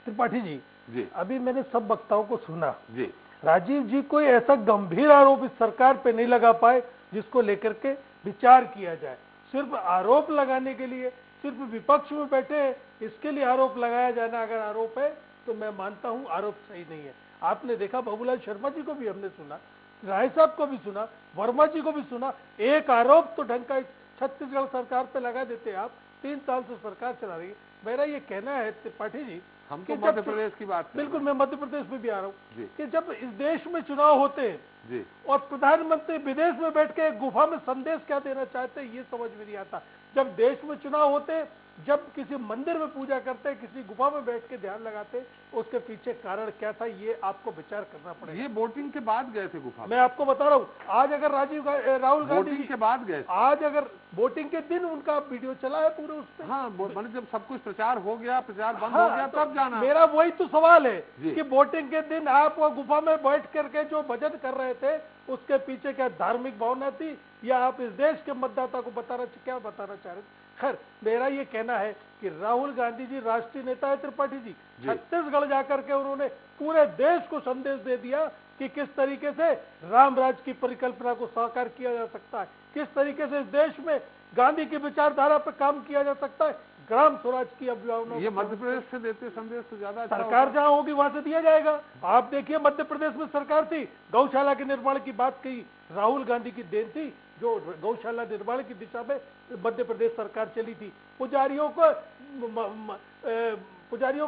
Speaker 10: त्रिपाठी जी,
Speaker 1: जी
Speaker 10: अभी मैंने सब वक्ताओं को सुना
Speaker 1: जी।
Speaker 10: राजीव जी कोई ऐसा गंभीर आरोप इस सरकार पे नहीं लगा पाए जिसको लेकर के विचार किया जाए। सिर्फ आरोप लगाने के लिए, सिर्फ विपक्ष में बैठे इसके लिए आरोप लगाया जाना अगर आरोप है तो मैं मानता हूं आरोप सही नहीं है। आपने देखा बाबूलाल शर्मा जी को भी हमने सुना, राय साहब को भी सुना, वर्मा जी को भी सुना। एक आरोप तो ढंग का छत्तीसगढ़ सरकार पे लगा देते आप। 3 साल से सरकार चला रही है। मेरा ये कहना है त्रिपाठी जी,
Speaker 1: हम तो मध्य प्रदेश की बात,
Speaker 10: बिल्कुल मैं मध्य प्रदेश में भी आ रहा
Speaker 1: जी।
Speaker 10: हूँ कि जब इस देश में चुनाव होते हैं
Speaker 1: जी,
Speaker 10: और प्रधानमंत्री विदेश में बैठ के गुफा में संदेश क्या देना चाहते हैं ये समझ में नहीं आता। जब देश में चुनाव होते, जब किसी मंदिर में पूजा करते, किसी गुफा में बैठ के ध्यान लगाते, उसके पीछे कारण क्या था ये आपको विचार करना पड़ेगा।
Speaker 1: ये वोटिंग के बाद गए थे गुफा में।
Speaker 10: मैं आपको बता रहा हूँ, आज अगर राहुल गांधी
Speaker 1: वोटिंग के बाद गए,
Speaker 10: आज अगर वोटिंग के दिन उनका वीडियो चला है पूरे उस पर।
Speaker 1: हाँ, मैंने जब सब कुछ प्रचार हो गया, प्रचार बंद हो गया, तब जाना।
Speaker 10: मेरा वही तो सवाल है कि वोटिंग के दिन आप वो गुफा में बैठ करके जो भजन कर रहे थे उसके पीछे क्या धार्मिक भावना थी, या आप इस देश के मतदाता को क्या बताना चाह रहे थे? खैर, मेरा ये कहना है कि राहुल गांधी जी राष्ट्रीय नेता है त्रिपाठी जी। छत्तीसगढ़ जाकर के उन्होंने पूरे देश को संदेश दे दिया कि किस तरीके से राम राज की परिकल्पना को साकार किया जा सकता है, किस तरीके से इस देश में गांधी की विचारधारा पर काम किया जा सकता है, ग्राम स्वराज की अभियानों।
Speaker 1: ये मध्य प्रदेश से देते संदेश तो ज्यादा
Speaker 10: सरकार जहां होगी वहां से दिया जाएगा। आप देखिए मध्य प्रदेश में सरकार थी, गौशाला के निर्माण की बात कही, राहुल गांधी की देन थी जो गौशाला निर्माण की दिशा में मध्य प्रदेश सरकार चली थी। पुजारियों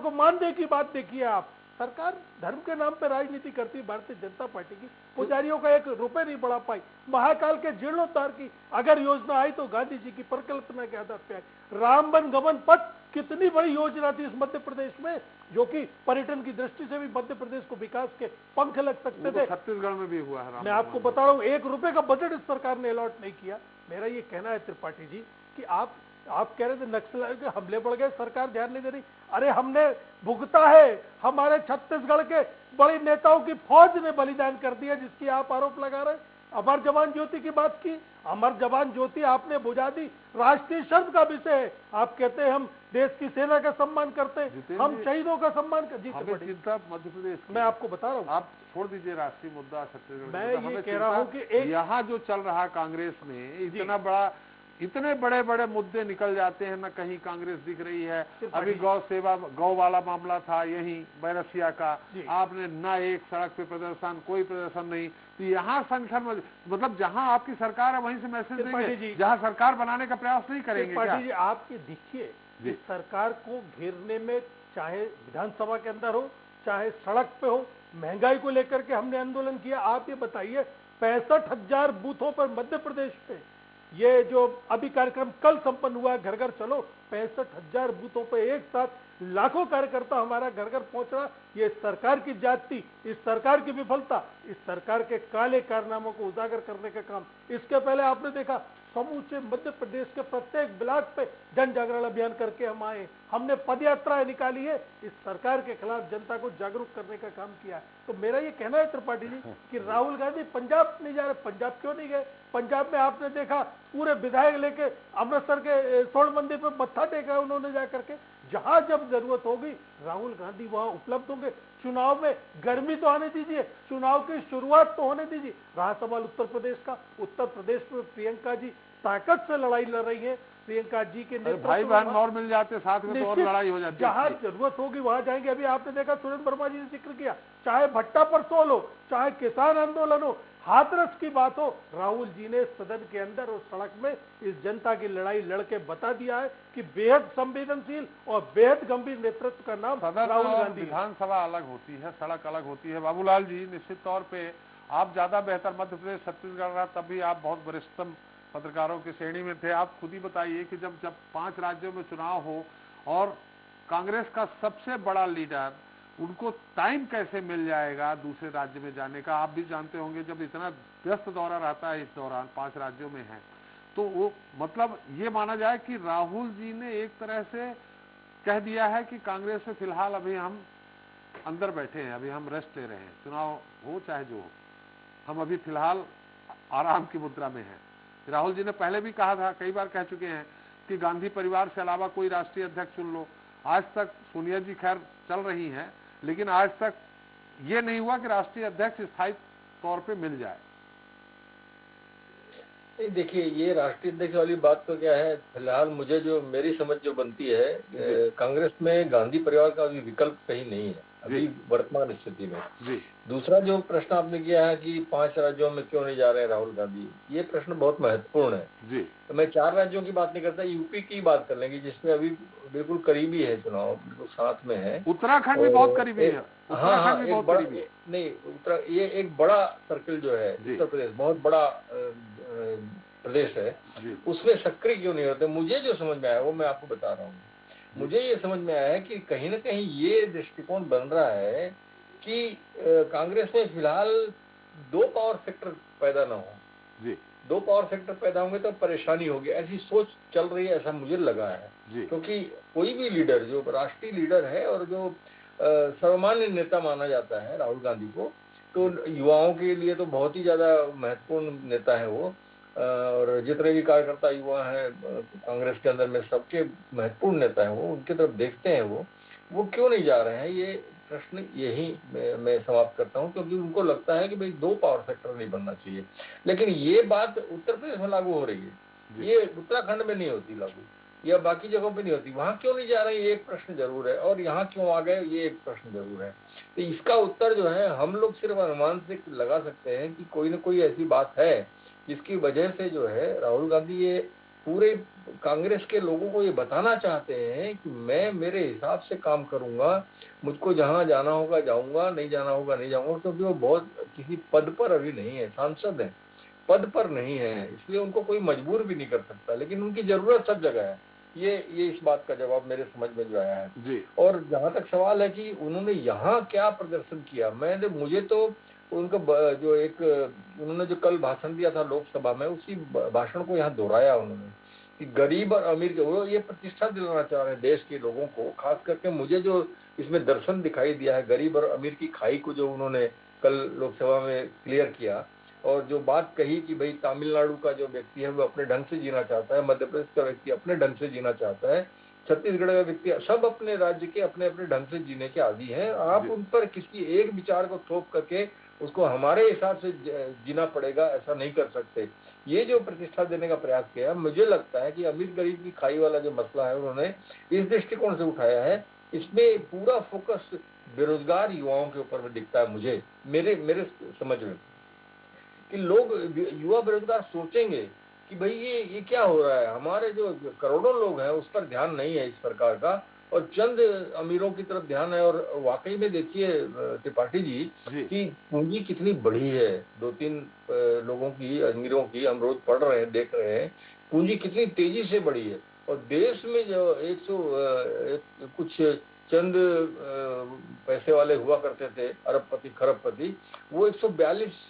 Speaker 10: को मानदेय की बात देखिए आप। सरकार धर्म के नाम पर राजनीति करती है भारतीय जनता पार्टी की। पुजारियों का 1 रुपए नहीं बढ़ा पाई। महाकाल के जीर्णोद्धार की अगर योजना आई तो गांधी जी की परिकल्पना के आधार पर आई। रामबन गमन पथ कितनी बड़ी योजना थी इस मध्य प्रदेश में, जो कि पर्यटन की दृष्टि से भी मध्य प्रदेश को विकास के पंख लग सकते थे।
Speaker 1: छत्तीसगढ़ में भी हुआ है।
Speaker 10: मैं आपको बता रहा हूँ 1 रुपए का बजट इस सरकार ने अलॉट नहीं किया। मेरा ये कहना है त्रिपाठी जी कि आप कह रहे थे नक्सल के हमले बढ़ गए, सरकार ध्यान नहीं दे रही। अरे हमने भुगता है, हमारे छत्तीसगढ़ के बड़े नेताओं की फौज ने बलिदान कर दिया जिसकी आप आरोप लगा रहे हैं। अमर जवान ज्योति की बात की, अमर जवान ज्योति आपने बुझा दी। राष्ट्रीय शर्म का विषय है। आप कहते हैं हम देश की सेना का सम्मान करते हैं, हम शहीदों का सम्मान करते हैं।
Speaker 1: चिंता मध्य प्रदेश,
Speaker 10: मैं आपको बता रहा हूँ,
Speaker 1: आप छोड़ दीजिए राष्ट्रीय मुद्दा छत्तीसगढ़।
Speaker 10: मैं ये कह रहा हूँ कि
Speaker 1: यहाँ जो चल रहा कांग्रेस में इतने बड़े बड़े मुद्दे निकल जाते हैं, न कहीं कांग्रेस दिख रही है। अभी गौ वाला मामला था यही बैरसिया का, आपने न एक सड़क पे प्रदर्शन, कोई प्रदर्शन नहीं। तो यहाँ संगठन मतलब जहाँ आपकी सरकार है वहीं से मैसेज देंगे, जहाँ सरकार बनाने का प्रयास नहीं करेंगे क्या?
Speaker 10: आप ये देखिए, इस सरकार को घेरने में चाहे विधानसभा के अंदर हो, चाहे सड़क पे हो, महंगाई को लेकर के हमने आंदोलन किया। आप ये बताइए 65,000 बूथों पर मध्य प्रदेश पे ये जो अभी कार्यक्रम कल संपन्न हुआ घर घर चलो, 65,000 बूथों पे एक साथ लाखों कार्यकर्ता हमारा घर घर पहुंच रहा। ये सरकार की जाति, इस सरकार की विफलता, इस सरकार के काले कारनामों को उजागर करने का काम। इसके पहले आपने देखा समूचे मध्य प्रदेश के प्रत्येक ब्लॉक पे जन जागरण अभियान करके हम आए। हमने पदयात्राएं निकाली है, इस सरकार के खिलाफ जनता को जागरूक करने का काम किया है। तो मेरा ये कहना है त्रिपाठी जी कि राहुल गांधी पंजाब नहीं जा रहे। पंजाब क्यों नहीं गए? पंजाब में आपने देखा पूरे विधायक लेके अमृतसर के स्वर्ण मंदिर पर मत्था टेका उन्होंने जाकर के। जहां जब जरूरत होगी राहुल गांधी वहां उपलब्ध होंगे। चुनाव में गर्मी तो आने दीजिए, चुनाव की शुरुआत तो होने दीजिए। रहा सवाल उत्तर प्रदेश का, उत्तर प्रदेश में प्रियंका जी ताकत से लड़ाई लड़ रही है। प्रियंका जी के नेतृत्व
Speaker 1: भाई बहन और मिल जाते साथ में तो और लड़ाई हो जाती है।
Speaker 10: जहां जरूरत होगी वहां जाएंगे। अभी आपने देखा सुरेंद्र वर्मा जी ने जिक्र किया, चाहे भट्टा पर सोल हो, चाहे किसान आंदोलन हो, हाथरस की बात हो, राहुल जी ने सदन के अंदर और सड़क में इस जनता की लड़ाई लड़के बता दिया है कि बेहद संवेदनशील और बेहद गंभीर नेतृत्व का नाम राहुल गांधी।
Speaker 1: विधानसभा अलग होती है, सड़क अलग होती है। बाबूलाल जी, निश्चित तौर पे आप ज्यादा बेहतर मध्य प्रदेश छत्तीसगढ़ रहा, तब भी आप बहुत वरिष्ठतम पत्रकारों की श्रेणी में थे। आप खुद ही बताइए कि जब 5 राज्यों में चुनाव हो और कांग्रेस का सबसे बड़ा लीडर, उनको टाइम कैसे मिल जाएगा दूसरे राज्य में जाने का? आप भी जानते होंगे जब इतना व्यस्त दौरा रहता है, इस दौरान 5 राज्यों में है, तो वो मतलब ये माना जाए कि राहुल जी ने एक तरह से कह दिया है कि कांग्रेस में फिलहाल अभी हम अंदर बैठे हैं, अभी हम रेस्ट ले रहे हैं, चुनाव हो चाहे जो हो, हम अभी फिलहाल आराम की मुद्रा में हैं। राहुल जी ने पहले भी कहा था, कई बार कह चुके हैं कि गांधी परिवार से अलावा कोई राष्ट्रीय अध्यक्ष चुन लो। आज तक सोनिया जी खैर चल रही हैं, लेकिन आज तक ये नहीं हुआ कि राष्ट्रीय अध्यक्ष स्थायी तौर पे मिल जाए।
Speaker 6: नहीं, देखिए, ये राष्ट्रीय अध्यक्ष वाली बात तो क्या है, फिलहाल मुझे जो मेरी समझ जो बनती है, कांग्रेस में गांधी परिवार का अभी विकल्प कहीं नहीं है अभी वर्तमान स्थिति में।
Speaker 1: जी।
Speaker 6: दूसरा जो प्रश्न आपने किया है कि 5 राज्यों में क्यों नहीं जा रहे हैं राहुल गांधी, ये प्रश्न बहुत महत्वपूर्ण है।
Speaker 1: जी।
Speaker 6: तो मैं 4 राज्यों की बात नहीं करता, यूपी की बात कर लेंगे जिसमें अभी बिल्कुल करीबी है चुनाव, बिल्कुल साथ में है।
Speaker 1: उत्तराखंड भी बहुत करीबी है।
Speaker 6: हाँ, एक बड़ा नहीं, ये एक बड़ा सर्किल जो है उत्तर प्रदेश, बहुत बड़ा प्रदेश है, उसमें सक्रिय क्यों नहीं होते? मुझे जो समझ में आया वो मैं आपको बता रहा हूँ। मुझे ये समझ में आया है कि कहीं ना कहीं ये दृष्टिकोण बन रहा है कि कांग्रेस में फिलहाल 2 पावर सेक्टर पैदा ना हो। 2 पावर सेक्टर पैदा होंगे तो परेशानी होगी, ऐसी सोच चल रही है, ऐसा मुझे लगा है। क्योंकि कोई भी लीडर जो राष्ट्रीय लीडर है और जो सर्वमान्य नेता माना जाता है राहुल गांधी को, तो युवाओं के लिए तो बहुत ही ज्यादा महत्वपूर्ण नेता है वो, और जितने भी कार्यकर्ता युवा हैं कांग्रेस के अंदर में, सबके महत्वपूर्ण नेता है वो, उनकी तरफ देखते हैं वो क्यों नहीं जा रहे हैं, ये प्रश्न यही मैं समाप्त करता हूं। क्योंकि उनको लगता है कि भाई 2 पावर सेक्टर नहीं बनना चाहिए। लेकिन ये बात उत्तर प्रदेश में लागू हो रही है, ये उत्तराखंड में नहीं होती लागू, या बाकी जगहों पे नहीं होती। वहां क्यों नहीं जा रहे, ये एक प्रश्न जरूर है, और यहाँ क्यों आ गए, ये एक प्रश्न जरूर है। तो इसका उत्तर जो है हम लोग सिर्फ अनुमान से लगा सकते हैं कि कोई ना कोई ऐसी बात है जिसकी वजह से जो है राहुल गांधी ये पूरे कांग्रेस के लोगों को ये बताना चाहते हैं कि मैं मेरे हिसाब से काम करूंगा, मुझको जहां जाना होगा जाऊंगा, नहीं जाना होगा नहीं जाऊंगा। क्योंकि वो बहुत किसी पद पर अभी नहीं है, सांसद है, पद पर नहीं है, इसलिए उनको कोई मजबूर भी नहीं कर सकता। लेकिन उनकी जरूरत सब जगह है, ये इस बात का जवाब मेरे समझ में जो आया है जी। और जहां तक सवाल है कि उन्होंने यहाँ क्या प्रदर्शन किया, मुझे तो उनका जो एक उन्होंने जो कल भाषण दिया था लोकसभा में, उसी भाषण को यहाँ दोहराया उन्होंने कि गरीब और अमीर के वो ये प्रतिष्ठा दिलाना चाह रहे हैं देश के लोगों को। खास करके मुझे जो इसमें दर्शन दिखाई दिया है गरीब और अमीर की खाई को, जो उन्होंने कल लोकसभा में क्लियर किया, और जो बात कही कि भाई तमिलनाडु का जो व्यक्ति है वो अपने ढंग से जीना चाहता है, मध्य प्रदेश का व्यक्ति अपने ढंग से जीना चाहता है, छत्तीसगढ़ का व्यक्ति, सब अपने राज्य के अपने अपने ढंग से जीने के आदी है। आप उन पर किसी एक विचार को थोप करके उसको हमारे हिसाब से जीना पड़ेगा, ऐसा नहीं कर सकते। ये जो प्रतिष्ठा देने का प्रयास किया, मुझे लगता है कि अमीर गरीब की खाई वाला जो मसला है उन्होंने इस दृष्टिकोण से उठाया है। इसमें पूरा फोकस बेरोजगार युवाओं के ऊपर में दिखता है मुझे, मेरे समझ में, कि लोग युवा बेरोजगार सोचेंगे कि भाई ये क्या हो रहा है, हमारे जो करोड़ों लोग हैं उस पर ध्यान नहीं है इस सरकार का, और चंद अमीरों की तरफ ध्यान है। और वाकई में देखिए त्रिपाठी जी कि पूंजी कितनी बढ़ी है, 2-3 लोगों की, अमीरों की, हम रोज पढ़ रहे हैं, देख रहे हैं, पूंजी कितनी तेजी से बढ़ी है। और देश में जो 100 कुछ चंद पैसे वाले हुआ करते थे, अरबपति खरबपति, वो 142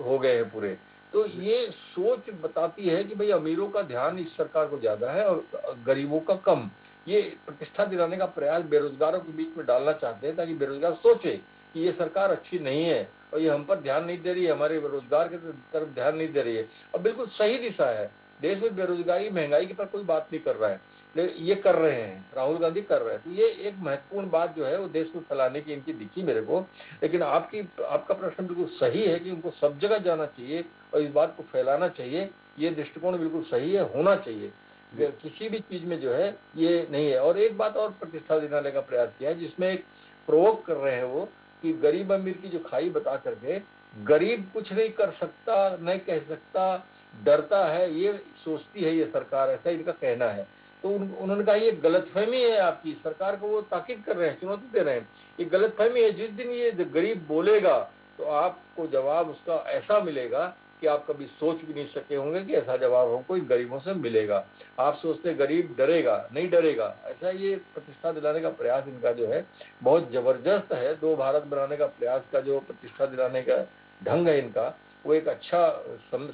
Speaker 6: हो गए हैं पूरे। तो ये सोच बताती है कि भाई अमीरों का ध्यान इस सरकार को ज्यादा है और गरीबों का कम। ये प्रतिष्ठा दिलाने का प्रयास बेरोजगारों के बीच में डालना चाहते हैं ताकि बेरोजगार सोचे कि ये सरकार अच्छी नहीं है और ये हम पर ध्यान नहीं दे रही है, हमारे रोजगार की तरफ ध्यान नहीं दे रही है। और बिल्कुल सही दिशा है, देश में बेरोजगारी महंगाई के पर कोई बात नहीं कर रहा है, ये कर रहे हैं, राहुल गांधी कर रहे हैं। तो ये एक महत्वपूर्ण बात जो है वो देश में फैलाने की इनकी दिखी मेरे को। लेकिन आपका प्रश्न बिल्कुल सही है कि उनको सब जगह जाना चाहिए और इस बात को फैलाना चाहिए, ये दृष्टिकोण बिल्कुल सही है, होना चाहिए। किसी भी चीज में जो है ये नहीं है। और एक बात और प्रतिष्ठा दिलाने का प्रयास किया है जिसमें एक प्रोवोक कर रहे हैं वो कि गरीब अमीर की जो खाई बता करके गरीब कुछ नहीं कर सकता, नहीं कह सकता, डरता है, ये सोचती है ये सरकार, ऐसा इनका कहना है। तो उन्होंने कहा ये गलतफहमी है आपकी, सरकार को वो ताकीद कर रहे हैं, चुनौती दे रहे हैं, ये गलतफहमी है। जिस दिन ये गरीब बोलेगा तो आपको जवाब उसका ऐसा मिलेगा कि आप कभी सोच भी नहीं सके होंगे कि ऐसा जवाब हमको इन गरीबों से मिलेगा। आप सोचते गरीब डरेगा, नहीं डरेगा, ऐसा ये प्रतिष्ठा दिलाने का प्रयास इनका जो है बहुत जबरदस्त है। दो भारत बनाने का प्रयास का जो प्रतिष्ठा दिलाने का ढंग है इनका, वो एक अच्छा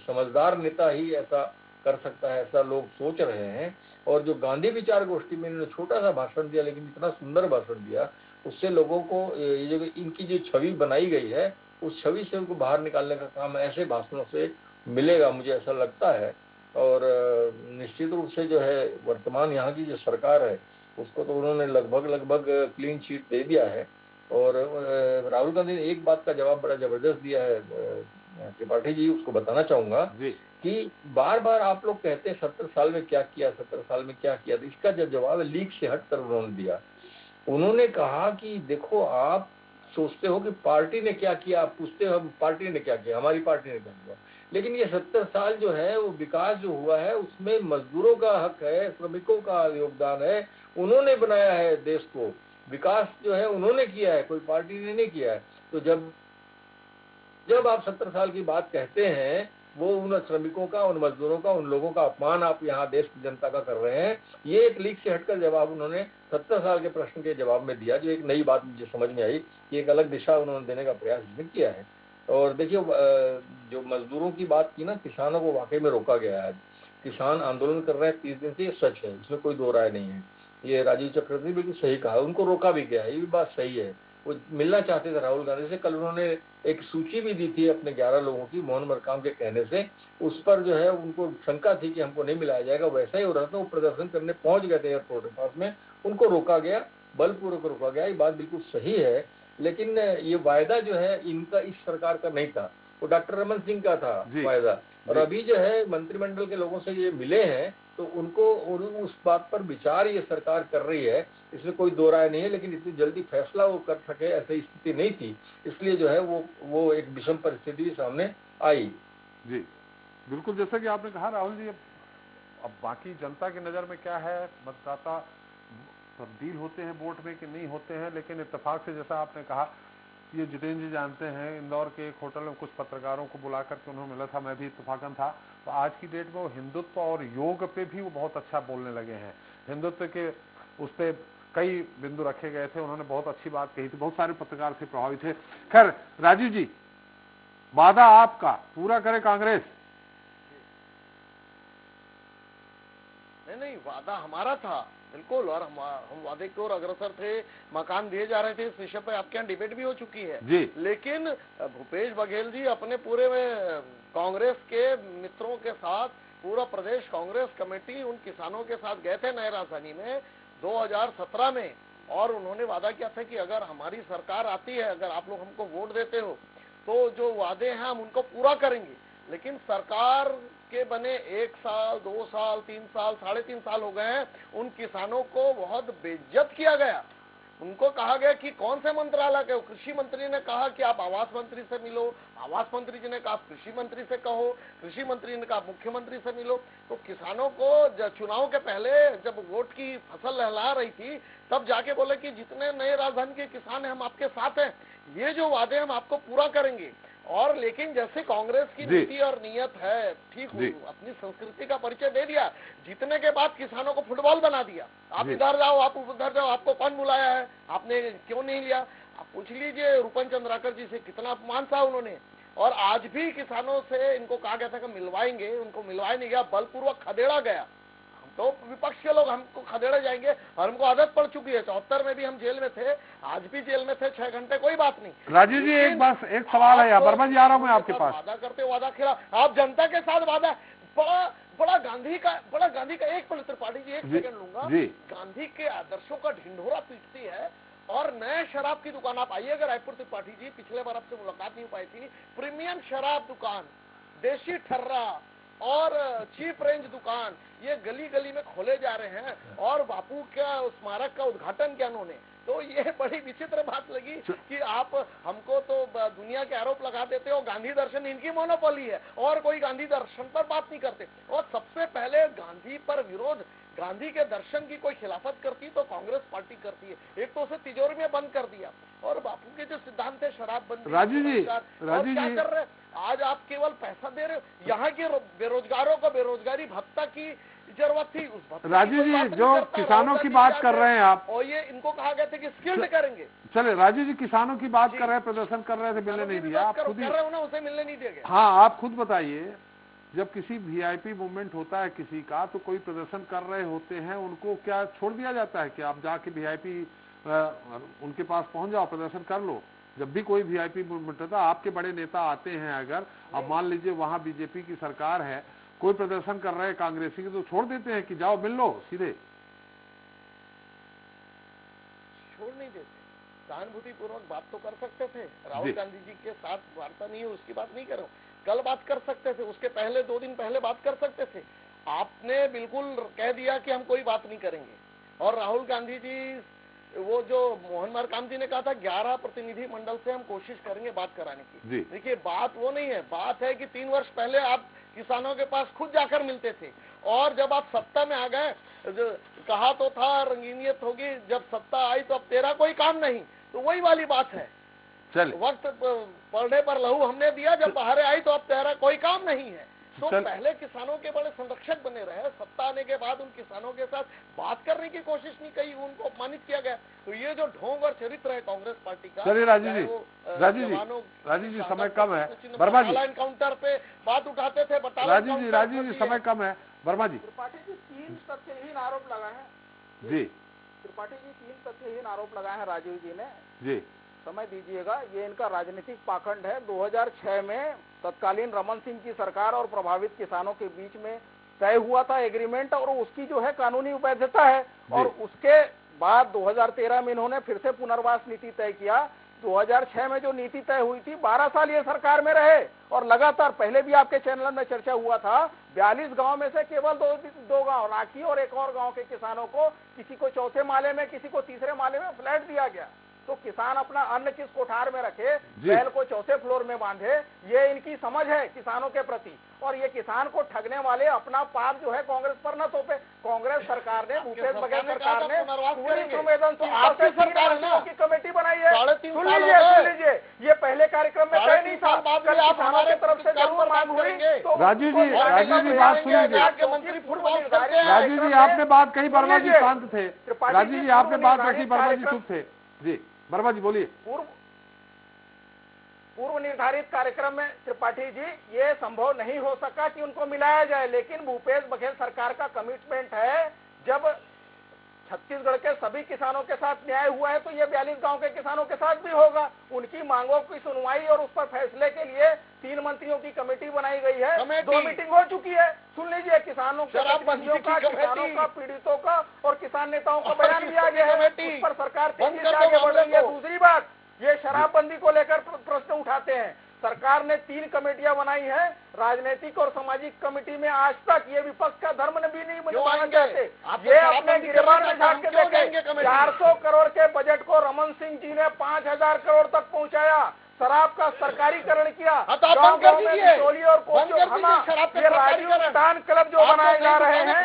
Speaker 6: समझदार नेता ही ऐसा कर सकता है, ऐसा लोग सोच रहे हैं। और जो गांधी विचार गोष्ठी में इन्होंने छोटा सा भाषण दिया लेकिन इतना सुंदर भाषण दिया, उससे लोगों को ये जो इनकी जो छवि बनाई गई है उस छवि से उनको बाहर निकालने का काम ऐसे भाषणों से मिलेगा, मुझे ऐसा लगता है। और निश्चित रूप से जो है वर्तमान यहाँ की जो सरकार है उसको तो उन्होंने लगभग क्लीन शीट दे दिया है। और राहुल गांधी ने एक बात का जवाब बड़ा जबरदस्त दिया है त्रिपाठी जी, उसको बताना चाहूंगा कि बार बार आप लोग कहते हैं 70 साल में क्या किया, 70 साल में क्या किया। तो इसका जो जवाब है लीक से हटकर उन्होंने दिया। उन्होंने कहा कि देखो आप सोचते हो कि पार्टी ने क्या किया, आप पूछते हो पार्टी ने क्या किया, हमारी पार्टी ने क्या किया, लेकिन ये 70 साल जो है वो विकास जो हुआ है उसमें मजदूरों का हक है, श्रमिकों का योगदान है, उन्होंने बनाया है देश को, विकास जो है उन्होंने किया है, कोई पार्टी ने नहीं किया है। तो जब आप 70 साल की बात कहते हैं वो उन श्रमिकों का, उन मजदूरों का, उन लोगों का अपमान आप यहाँ देश की जनता का कर रहे हैं। ये एक लीक से हटकर जवाब उन्होंने 70 साल के प्रश्न के जवाब में दिया, जो एक नई बात मुझे समझ में आई कि एक अलग दिशा उन्होंने देने का प्रयास किया है। और देखिए जो मजदूरों की बात की ना, किसानों को वाकई में रोका गया है, किसान आंदोलन कर रहे हैं 30 दिन से, ये सच है, इसमें कोई दो राय नहीं है। ये राजीव चक्रवर्ती बिल्कुल सही कहा, उनको रोका भी गया है, ये भी बात सही है। वो मिलना चाहते थे राहुल गांधी से। कल उन्होंने एक सूची भी दी थी अपने 11 लोगों की, मोहन मरकाम के कहने से, उस पर जो है उनको शंका थी कि हमको नहीं मिलाया जाएगा, वैसा ही हो रहा था। वो प्रदर्शन करने पहुंच गए थे एयरपोर्ट के पास में, उनको रोका गया, बलपूर्वक रोका गया, ये बात बिल्कुल सही है। लेकिन ये वायदा जो है इनका इस सरकार का नहीं था, वो डॉक्टर रमन सिंह का था वायदा। और अभी जो है मंत्रिमंडल के लोगों से ये मिले हैं तो उनको उस बात पर विचार ये सरकार कर रही है, इसमें कोई दो राय नहीं है। लेकिन इतनी जल्दी फैसला वो कर सके ऐसी स्थिति नहीं थी, इसलिए जो है वो एक विषम परिस्थिति सामने आई।
Speaker 1: जी बिल्कुल, जैसा कि आपने कहा राहुल जी, अब बाकी जनता की नजर में क्या है, मतदाता तब्दील होते हैं वोट में कि नहीं होते हैं। लेकिन इत्तेफाक से जैसा आपने कहा, ये जितेंद्र जी जानते हैं, इंदौर के एक होटल में कुछ पत्रकारों को बुला करके उन्होंने मिला था, मैं भी इत्तेफाकन था। तो आज की डेट में वो हिंदुत्व और योग पे भी वो बहुत अच्छा बोलने लगे हैं। हिंदुत्व के उस पर कई बिंदु रखे गए थे, उन्होंने बहुत अच्छी बात कही थी, बहुत सारे पत्रकार से प्रभावित थे। खैर राजीव जी, वादा आपका पूरा करे कांग्रेस?
Speaker 8: नहीं, वादा हमारा था बिल्कुल, और हम वादे की ओर अग्रसर थे, मकान दिए जा रहे थे। इस विषय पर आपके यहाँ डिबेट भी हो चुकी है
Speaker 1: जी।
Speaker 8: लेकिन भूपेश बघेल जी अपने पूरे में कांग्रेस के मित्रों के साथ, पूरा प्रदेश कांग्रेस कमेटी उन किसानों के साथ गए थे नए राजधानी में 2017 में, और उन्होंने वादा किया था कि अगर हमारी सरकार आती है, अगर आप लोग हमको वोट देते हो तो जो वादे हैं हम उनको पूरा करेंगे। लेकिन सरकार के बने 1 साल, 2 साल, 3 साल, 3.5 साल हो गए हैं, उन किसानों को बहुत बेइज्जत किया गया। उनको कहा गया कि कौन से मंत्रालय के, कृषि मंत्री ने कहा कि आप आवास मंत्री से मिलो, आवास मंत्री जी ने कहा आप कृषि मंत्री से कहो, कृषि मंत्री ने कहा मुख्यमंत्री से मिलो। तो किसानों को चुनाव के पहले जब वोट की फसल लहला रही थी तब जाके बोले कि जितने नए राजधानी के किसान हैं हम आपके साथ हैं, ये जो वादे हम आपको पूरा करेंगे। और लेकिन जैसे कांग्रेस की नीति और नीयत है, ठीक हो, अपनी संस्कृति का परिचय दे दिया, जीतने के बाद किसानों को फुटबॉल बना दिया। आप इधर जाओ, आप उधर जाओ, आपको कौन बुलाया है, आपने क्यों नहीं लिया? आप पूछ लीजिए रूपन चंद्राकर जी से, कितना अपमान था उन्होंने। और आज भी किसानों से इनको कहा गया था कि मिलवाएंगे, उनको मिलवाया नहीं गया, बलपूर्वक खदेड़ा गया। हम तो विपक्ष के लोग हमको खदेड़े जाएंगे और हमको आदत पड़ चुकी है। 74 में भी हम जेल में थे, आज भी जेल में थे 6 घंटे, कोई बात नहीं।
Speaker 1: राजीव जी एक सवाल है, वर्मा जी आ रहा हूँ मैं आपके पास।
Speaker 8: वादा करते वादा खिला, आप जनता के साथ वादा, बड़ा गांधी का एक मिनट त्रिपाठी जी, एक सेकंड लूंगा। गांधी के आदर्शों का ढिंढोरा पीटती है और नए शराब की दुकान, आप आइएगा रायपुर त्रिपाठी जी, पिछले बार आपसे मुलाकात नहीं हो पाई थी, प्रीमियम शराब दुकान, देशी ठर्रा और चीप रेंज दुकान, ये गली गली में खोले जा रहे हैं। और बापू का स्मारक का उद्घाटन किया उन्होंने। तो ये बड़ी विचित्र बात लगी कि आप हमको तो दुनिया के आरोप लगा देते हो, गांधी दर्शन इनकी मोनोपोली है और कोई गांधी दर्शन पर बात नहीं करते। और सबसे पहले गांधी पर विरोध, गांधी के दर्शन की कोई खिलाफत करती तो कांग्रेस पार्टी करती है। एक तो उसे तिजोरी में बंद कर दिया और बापू के जो सिद्धांत है शराबबंदी,
Speaker 1: राजीव जी
Speaker 8: क्या कर रहे हैं आज? आप केवल पैसा दे रहे हो। यहाँ के बेरोजगारों को बेरोजगारी भत्ता की जरूरत थी, उस
Speaker 1: राजीव जी जो किसानों की बात कर रहे हैं आप,
Speaker 8: और ये इनको कहा गया था कि स्किल्ड करेंगे।
Speaker 1: चले राजीव जी किसानों की बात कर रहे हैं, प्रदर्शन कर रहे थे, मिलने नहीं दिया, आप खुद
Speaker 8: कर रहे हो ना, उसे मिलने नहीं दिया गया।
Speaker 1: हाँ, आप खुद बताइए, जब किसी वीआईपी मूवमेंट होता है किसी का, तो कोई प्रदर्शन कर रहे होते हैं, उनको क्या छोड़ दिया जाता है कि आप जाके वीआईपी उनके पास पहुंच जाओ, प्रदर्शन कर लो? जब भी कोई वीआईपी मूवमेंट होता है, आपके बड़े नेता आते हैं, अगर अब मान लीजिए वहां बीजेपी की सरकार है, कोई प्रदर्शन कर रहे हैं कांग्रेसी के, तो छोड़ देते हैं कि जाओ मिल लो सीधे?
Speaker 8: छोड़ नहीं देते, सहानुभूति पूर्वक बात तो कर सकते थे। राहुल गांधी जी के साथ वार्ता नहीं है, उसकी बात नहीं कर रहा हूँ, कल बात कर सकते थे, उसके पहले 2 दिन पहले बात कर सकते थे। आपने बिल्कुल कह दिया कि हम कोई बात नहीं करेंगे। और राहुल गांधी जी, वो जो मोहन मरकाम जी ने कहा था 11 प्रतिनिधि मंडल से हम कोशिश करेंगे बात कराने की। देखिए बात वो नहीं है, बात है कि 3 वर्ष पहले आप किसानों के पास खुद जाकर मिलते थे, और जब आप सत्ता में आ गए, कहा तो था रंगीनियत होगी, जब सत्ता आई तो अब तेरा कोई काम नहीं। तो वही वाली बात है, वक्त पढ़ने पर लहू हमने दिया, जब बाहर आई तो अब तेरा कोई काम नहीं है। तो पहले किसानों के बड़े संरक्षक बने रहे, सत्ता आने के बाद उन किसानों के साथ बात करने की कोशिश नहीं की, उनको अपमानित किया गया। तो ये जो ढोंग और चरित्र है कांग्रेस पार्टी का।
Speaker 1: चलिए राजीव जी समय कम है, वर्मा जी
Speaker 8: एनकाउंटर पे बात उठाते थे,
Speaker 1: राजीव जी समय कम है, वर्मा जी।
Speaker 9: त्रिपाठी जी 3 तथ्यहीन आरोप लगाए हैं
Speaker 1: जी,
Speaker 9: त्रिपाठी जी 3 तथ्यहीन आरोप लगाए हैं राजीव जी ने
Speaker 1: जी।
Speaker 9: समय दीजिएगा, ये इनका राजनीतिक पाखंड है। 2006 में तत्कालीन रमन सिंह की सरकार और प्रभावित किसानों के बीच में तय हुआ था एग्रीमेंट, और उसकी जो है कानूनी वैधता है। और उसके बाद 2013 में इन्होंने फिर से पुनर्वास नीति तय किया। 2006 में जो नीति तय हुई थी, 12 साल ये सरकार में रहे, और लगातार, पहले भी आपके चैनल में चर्चा हुआ था, 42 गांव में से केवल 2 गांव राखी और एक और गांव के किसानों को, किसी को 4थे माले में, किसी को 3रे माले में फ्लैट दिया गया। तो किसान अपना अन्न किस कोठार में रखे, बैल को 4थे फ्लोर में बांधे, ये इनकी समझ है किसानों के प्रति। और ये किसान को ठगने वाले अपना पाप जो है कांग्रेस पर न थोपे। कांग्रेस सरकार ने, भूपेश बघेल सरकार ने पूरी संवेदनशीलता की कमेटी बनाई है। सुन लीजिए, ये पहले कार्यक्रम में तय नहीं था, किसानों की तरफ से जरूर मांग हुई।
Speaker 1: राजीव जी बात सुन लीजिए, राजीव जी आपने बात कही, वर्मा जी शांत थे। राजीव जी आपने बात रखी, वर्मा जी चुप थे। जी वर्मा जी बोलिए।
Speaker 9: पूर्व निर्धारित कार्यक्रम में त्रिपाठी जी ये संभव नहीं हो सका कि उनको मिलाया जाए, लेकिन भूपेश बघेल सरकार का कमिटमेंट है, जब छत्तीसगढ़ के सभी किसानों के साथ न्याय हुआ है तो ये 42 गांव के किसानों के साथ भी होगा। उनकी मांगों की सुनवाई और उस पर फैसले के लिए 3 मंत्रियों की कमेटी बनाई गई है। 2 मीटिंग हो चुकी है। सुन लीजिए, किसानों का, किसानों का, पीड़ितों का और किसान नेताओं का बयान दिया गया है, उस पर सरकार तेजी से आगे बढ़ रही है। दूसरी बात, ये शराबबंदी को लेकर प्रश्न उठाते हैं। सरकार ने 3 कमेटियां बनाई है, राजनीतिक और सामाजिक कमेटी में। आज तक ये विपक्ष का धर्म भी नहीं माना जाते। ये अपने गिरबान में झांक के देखें, 400 करोड़ के बजट को रमन सिंह जी ने 5000 करोड़ तक पहुंचाया। शराब का सरकारीकरण किया, गाँव में बिचौली और ये राजीव दान क्लब जो बनाए जा रहे हैं,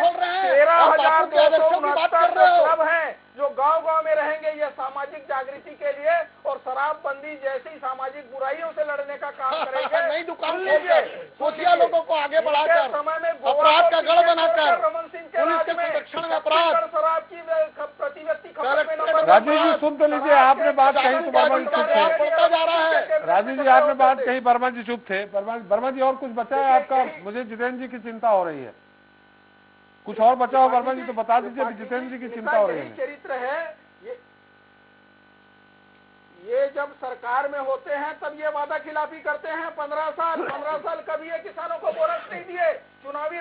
Speaker 9: 13,269 क्लब हैं जो गांव-गांव में रहेंगे। ये सामाजिक जागृति के लिए और शराबबंदी जैसी सामाजिक बुराइयों से लड़ने का काम करेंगे।
Speaker 8: नई दुकान लीजिए, सोचिए लोगों को आगे बढ़ाकर,
Speaker 9: समय में
Speaker 8: अपराध का गढ़ बनाकर,
Speaker 9: रमन सिंह के
Speaker 8: पुलिस के संरक्षण में अपराध,
Speaker 9: शराब की प्रति व्यक्ति
Speaker 1: राजीव जी सुन तो लीजिए, आपने बात कही तो वर्मा जी चुप थे।
Speaker 8: बढ़ता जा रहा है।
Speaker 1: राजीव जी आपने बात कही, वर्मा जी चुप थे। वर्मा जी और कुछ बचा है आपका? मुझे जितेंद्र जी की चिंता हो रही है, कुछ और बचा हो वर्मा जी तो बता दीजिए, अभी जितेंद्र जी की चिंता हो रही है।
Speaker 9: चरित्र है ये जब सरकार में होते हैं तब ये वादा खिलाफी करते हैं 15 साल कभी ये किसानों को बोनस नहीं दिए, चुनावी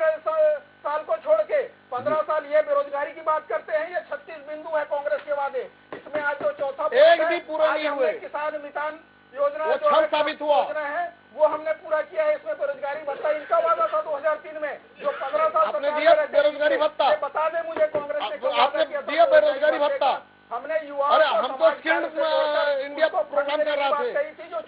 Speaker 9: साल को छोड़ के 15 साल ये बेरोजगारी की बात करते हैं। ये 36 बिंदु है कांग्रेस के वादे, इसमें आज जो चौथा
Speaker 8: एक भी पूरा नहीं हुए।
Speaker 9: किसान मितान योजना
Speaker 8: वो छल साबित हुआ
Speaker 9: है वो हमने पूरा किया है। इसमें बेरोजगारी भत्ता इनका वादा था 2003 में, जो 15 साल
Speaker 8: आपने दिया बेरोजगारी भत्ता,
Speaker 9: बता दें मुझे कांग्रेस ने
Speaker 8: आपने दिया बेरोजगारी भत्ता।
Speaker 9: हमने युवा,
Speaker 8: अरे हम तो स्किल्ड इंडिया प्रोग्राम कर रहे थे,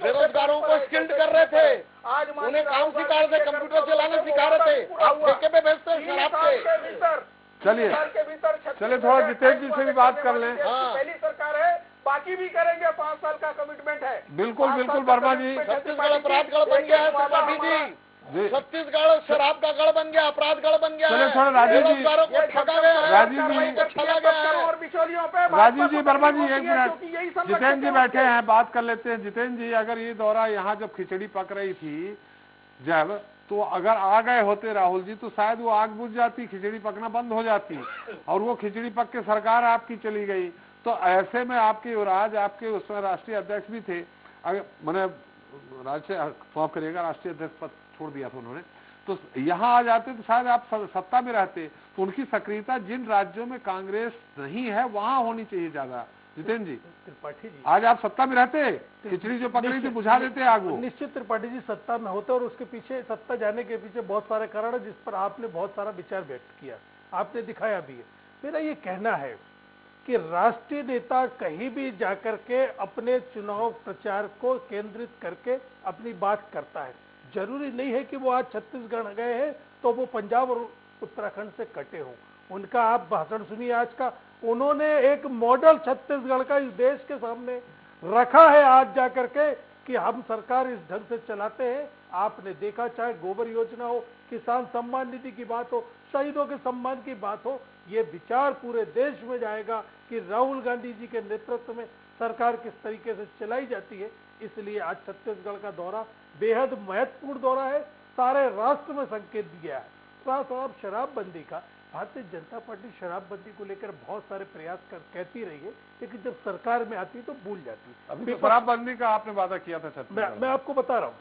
Speaker 8: बेरोजगारों को स्किल्ड कर रहे थे,
Speaker 9: आज
Speaker 8: उन्हें काम सिखा रहे थे, कंप्यूटर चलाना सिखा रहे थे। आप ठेके पे बेचते हैं शराब के।
Speaker 1: चलिए थोड़ा जितेंद्र जी से भी बात कर लें।
Speaker 9: पहली सरकार है, बाकी भी करेंगे, 5 साल का कमिटमेंट है।
Speaker 1: बिल्कुल वर्मा जी।
Speaker 8: छत्तीसगढ़ अपराध गढ़ बन गया है त्रिपाठी जी, छत्तीसगढ़ शराब का गढ़ बन गया, अपराध गढ़ बन गया है।
Speaker 1: थोड़ा राजीव जी
Speaker 8: को ठगा गया है,
Speaker 1: राजीव जी
Speaker 8: ठगा गया है।
Speaker 9: और बिचौलियों पे
Speaker 1: राजीव जी, वर्मा जी एक मिनट, जितेंद्र जी बैठे हैं, बात कर लेते हैं। जितेंद्र जी, अगर ये दौरा यहाँ जब खिचड़ी पक रही थी जब, तो अगर आ गए होते राहुल जी तो शायद वो आग बुझ जाती, खिचड़ी पकना बंद हो जाती, और वो खिचड़ी पक के सरकार आपकी चली गई। तो ऐसे में आपके युवराज, आपके उसमें राष्ट्रीय अध्यक्ष भी थे, अगर मैंने राज्य माफ करिएगा राष्ट्रीय अध्यक्ष पद छोड़ दिया था उन्होंने, तो यहाँ आ जाते तो शायद आप सत्ता में रहते। तो उनकी सक्रियता जिन राज्यों में कांग्रेस नहीं है वहां होनी चाहिए ज्यादा। जितेंद्र जी,
Speaker 10: त्रिपाठी जी,
Speaker 1: आज आप सत्ता में रहते, खिचड़ी जो पक रही थी बुझा देते आग वो।
Speaker 10: निश्चित त्रिपाठी जी सत्ता में होते, और उसके पीछे, सत्ता जाने के पीछे बहुत सारे कारण है जिस पर आपने बहुत सारा विचार व्यक्त किया, आपने दिखाया भी है। मेरा ये कहना है कि राष्ट्रीय नेता कहीं भी जाकर के अपने चुनाव प्रचार को केंद्रित करके अपनी बात करता है। जरूरी नहीं है कि वो आज छत्तीसगढ़ गए हैं तो वो पंजाब और उत्तराखंड से कटे हों। उनका आप भाषण सुनिए आज का, उन्होंने एक मॉडल छत्तीसगढ़ का इस देश के सामने रखा है आज जाकर के कि हम सरकार इस ढंग से चलाते हैं। आपने देखा, चाहे गोबर योजना हो, किसान सम्मान निधि की बात हो, शहीदों के सम्मान की बात हो, ये विचार पूरे देश में जाएगा कि राहुल गांधी जी के नेतृत्व में सरकार किस तरीके से चलाई जाती है। इसलिए आज छत्तीसगढ़ का दौरा बेहद महत्वपूर्ण दौरा है, सारे राष्ट्र में संकेत दिया है। साहब, शराबबंदी का, भारतीय जनता पार्टी शराबबंदी को लेकर बहुत सारे प्रयास कहती रही है, लेकिन जब सरकार में आती है तो भूल जाती है।
Speaker 1: अभी शराबबंदी का आपने वादा किया था छत्तीसगढ़।
Speaker 10: मैं आपको बता रहा हूँ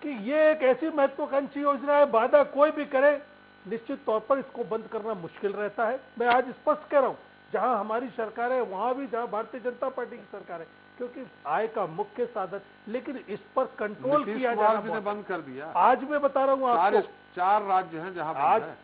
Speaker 10: कि ये एक ऐसी महत्वाकांक्षी योजना है, वादा कोई भी करे निश्चित तौर पर इसको बंद करना मुश्किल रहता है। मैं आज स्पष्ट कह रहा हूँ, जहां हमारी सरकार है वहां भी, जहां भारतीय जनता पार्टी की सरकार है, क्योंकि आय का मुख्य साधन, लेकिन इस पर कंट्रोल किया जाना
Speaker 1: बंद कर दिया।
Speaker 10: आज मैं बता रहा हूँ आपको,
Speaker 1: 4 राज्य हैं जहां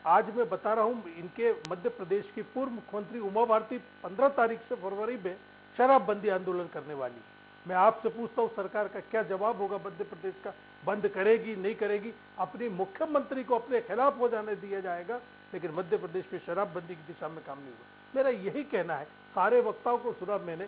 Speaker 10: आज मैं बता रहा हूँ, इनके मध्य प्रदेश की पूर्व मुख्यमंत्री उमा भारती 15 तारीख से फरवरी में शराबबंदी आंदोलन करने वाली। मैं आपसे पूछता हूँ, सरकार का क्या जवाब होगा मध्य प्रदेश का? बंद करेगी, नहीं करेगी? अपनी मुख्यमंत्री को अपने खिलाफ हो जाने दिया जाएगा, लेकिन मध्य प्रदेश में शराबबंदी की दिशा में काम नहीं होगा। मेरा यही कहना है, सारे वक्ताओं को सुना मैंने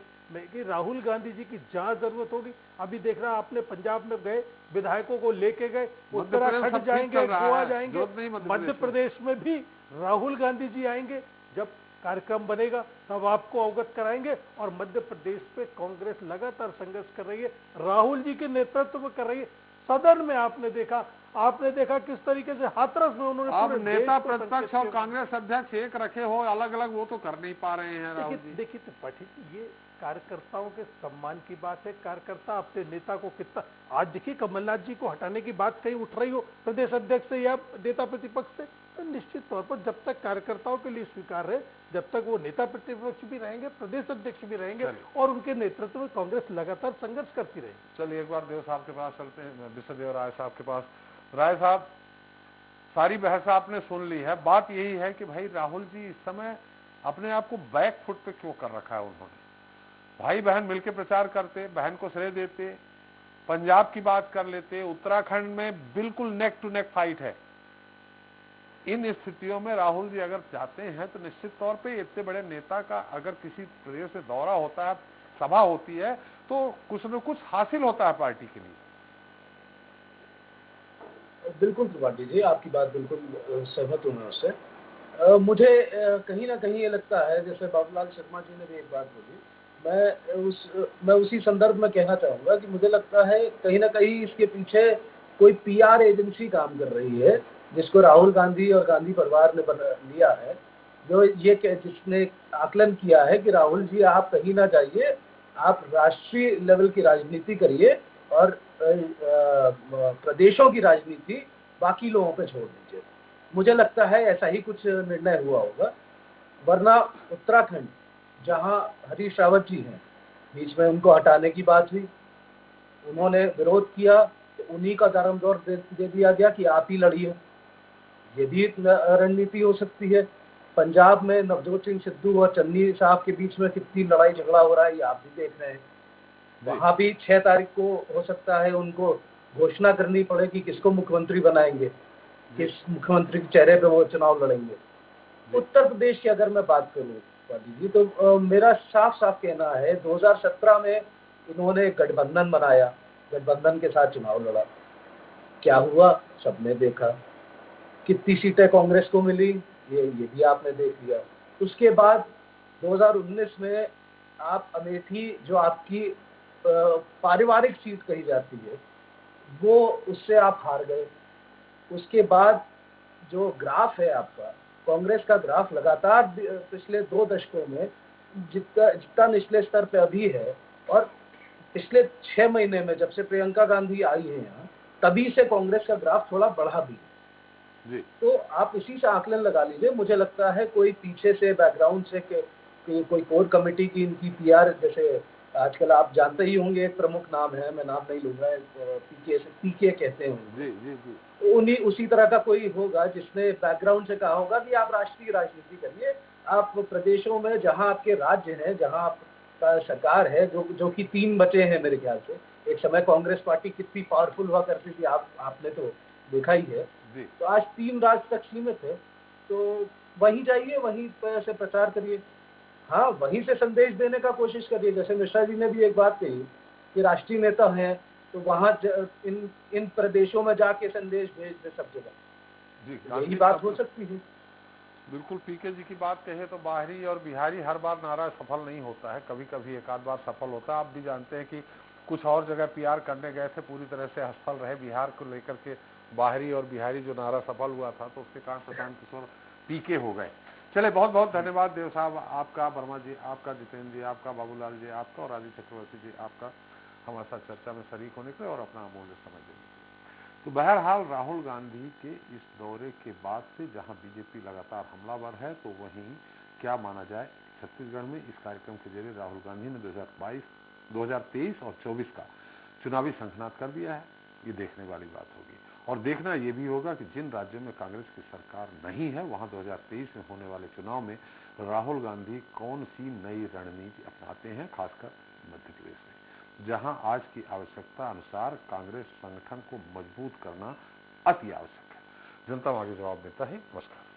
Speaker 10: कि राहुल गांधी जी की जहां जरूरत होगी, अभी देख रहा आपने पंजाब में गए, विधायकों को लेके गए, उत्तराखंड जाएंगे, गोवा जाएंगे, मध्य प्रदेश में भी राहुल गांधी जी आएंगे। जब कार्यक्रम बनेगा तब आपको अवगत कराएंगे। और मध्य प्रदेश पे कांग्रेस लगातार संघर्ष कर रही है, राहुल जी के नेतृत्व में कर रही है। सदन में आपने देखा किस तरीके से हाथरस में उन्होंने,
Speaker 1: आप नेता प्रतिपक्ष और कांग्रेस अध्यक्ष एक रखे हो अलग अलग, वो तो कर नहीं पा रहे हैं राहुल जी।
Speaker 10: देखिए त्रिपाठी जी, ये कार्यकर्ताओं के सम्मान की बात है। कार्यकर्ता अपने नेता को कितना, आज देखिए कमलनाथ जी को हटाने की बात कहीं उठ रही हो प्रदेश अध्यक्ष से या नेता प्रतिपक्ष से, तो निश्चित तौर पर जब तक कार्यकर्ताओं के लिए स्वीकार है, जब तक वो नेता प्रतिपक्ष भी रहेंगे, प्रदेश अध्यक्ष भी रहेंगे, और उनके नेतृत्व में कांग्रेस लगातार संघर्ष करती रहेगी।
Speaker 1: चलिए एक बार देव साहब के पास चलते हैं, विश्वदेव राय साहब के पास। राय साहब, सारी बहस आपने सुन ली है, बात यही है कि भाई राहुल जी इस समय अपने आप को बैक फुट पे क्यों कर रखा है उन्होंने? भाई बहन मिलकर प्रचार करते, बहन को श्रेय देते, पंजाब की बात कर लेते, उत्तराखंड में बिल्कुल नेक टू नेक फाइट है। इन स्थितियों में राहुल जी अगर चाहते हैं तो निश्चित तौर पे इतने बड़े नेता का अगर किसी प्रदेश से दौरा होता है, सभा होती है, तो कुछ न कुछ हासिल होता है पार्टी के लिए।
Speaker 7: बिल्कुल त्रिपाठी जी, आपकी बात बिल्कुल सहमत हूं मैं उससे। मुझे कहीं ना कहीं ये लगता है, जैसे बाबूलाल शर्मा जी ने भी एक बात बोली, मैं उसी संदर्भ में कहना चाहूँगा कि मुझे लगता है कहीं ना कहीं इसके पीछे कोई पीआर एजेंसी काम कर रही है, जिसको राहुल गांधी और गांधी परिवार ने बना लिया है, जो जिसने आकलन किया है कि राहुल जी आप कहीं ना जाइए, आप राष्ट्रीय लेवल की राजनीति करिए और प्रदेशों की राजनीति बाकी लोगों पे छोड़ दीजिए। मुझे लगता है ऐसा ही कुछ निर्णय हुआ होगा, वरना उत्तराखंड जहां हरीश रावत जी हैं, बीच में उनको हटाने की बात हुई, उन्होंने विरोध किया तो उन्हीं का दारोमदार दे दिया गया कि आप ही लड़िए। ये भी एक रणनीति हो सकती है। पंजाब में नवजोत सिंह सिद्धू और चन्नी साहब के बीच में कितनी लड़ाई झगड़ा हो रहा है, ये आप भी देख रहे हैं। वहां भी 6 तारीख को हो सकता है उनको घोषणा करनी पड़े कि किसको मुख्यमंत्री बनाएंगे, किस मुख्यमंत्री के चेहरे पे वो चुनाव लड़ेंगे। उत्तर प्रदेश की अगर मैं बात करूं जी, तो मेरा साफ साफ कहना है 2017 में इन्होंने गठबंधन बनाया, गठबंधन के साथ चुनाव लड़ा, क्या हुआ सबने देखा। कितनी सीटें कांग्रेस को मिली ये भी आपने देख लिया। उसके बाद 2019 में आप अमेठी, जो आपकी पारिवारिक सीट कही जाती है, वो उससे आप हार गए। उसके बाद जो ग्राफ है आपका, कांग्रेस का ग्राफ लगातार पिछले 2 दशकों में जितना निचले स्तर पे अभी है, और पिछले 6 महीने में जब से प्रियंका गांधी आई है यहाँ, तभी से कांग्रेस का ग्राफ थोड़ा बढ़ा भी जी। तो आप इसी से आकलन लगा लीजिए। मुझे लगता है कोई पीछे से बैकग्राउंड से कोई कोर कमेटी की इनकी पीआर, जैसे आजकल आप जानते ही होंगे एक प्रमुख नाम है, मैं नाम नहीं लूंगा, पीके कहते हैं जी जी जी, उन्हीं उसी तरह का कोई होगा जिसने बैकग्राउंड से कहा होगा कि आप राष्ट्रीय राजनीति करिए, आप प्रदेशों में जहां आपके राज्य हैं, जहां आपका सरकार है, जो कि 3 बचे हैं मेरे ख्याल से। एक समय कांग्रेस पार्टी कितनी पावरफुल हुआ करती थी, आपने तो देखा ही है। तो आज 3 राज्य तक सीमित है, तो वहीं जाइए, वहीं से प्रचार करिए। हाँ, वहीं से संदेश देने का कोशिश करिए। जैसे मिश्रा जी ने भी एक बात कही कि राष्ट्रीय नेता हैं, तो वहाँ इन प्रदेशों में जाके संदेश भेज दे सब जगह जी, यही बात हो सकती है।
Speaker 1: बिल्कुल पीके जी की बात कहे तो बाहरी और बिहारी हर बार नारा सफल नहीं होता है, कभी कभी एक आध बार सफल होता है। आप भी जानते हैं कि कुछ और जगह पीआर करने गए थे, पूरी तरह से असफल रहे। बिहार को लेकर के बाहरी और बिहारी जो नारा सफल हुआ था, तो उसके कारण प्रशांत किशोर पीके हो गए। चले, बहुत बहुत धन्यवाद देव साहब आपका, वर्मा जी आपका, जितेंद्र जी आपका, बाबूलाल जी आपका और राजीव चक्रवर्ती जी आपका हमारे साथ चर्चा में शरीक होने के और अपना अमूल्य समय देने के लिए। तो बहरहाल राहुल गांधी के इस दौरे के बाद से जहां बीजेपी लगातार हमलावर है, तो वहीं क्या माना जाए, छत्तीसगढ़ में इस कार्यक्रम के जरिए राहुल गांधी ने 2023 और 24 का चुनावी शंखनाद कर दिया है। ये देखने वाली बात होगी, और देखना ये भी होगा कि जिन राज्यों में कांग्रेस की सरकार नहीं है, वहां 2023 में होने वाले चुनाव में राहुल गांधी कौन सी नई रणनीति अपनाते हैं, खासकर मध्य प्रदेश में, जहां आज की आवश्यकता अनुसार कांग्रेस संगठन को मजबूत करना अति आवश्यक है। जनता आगे जवाब देता है। नमस्कार।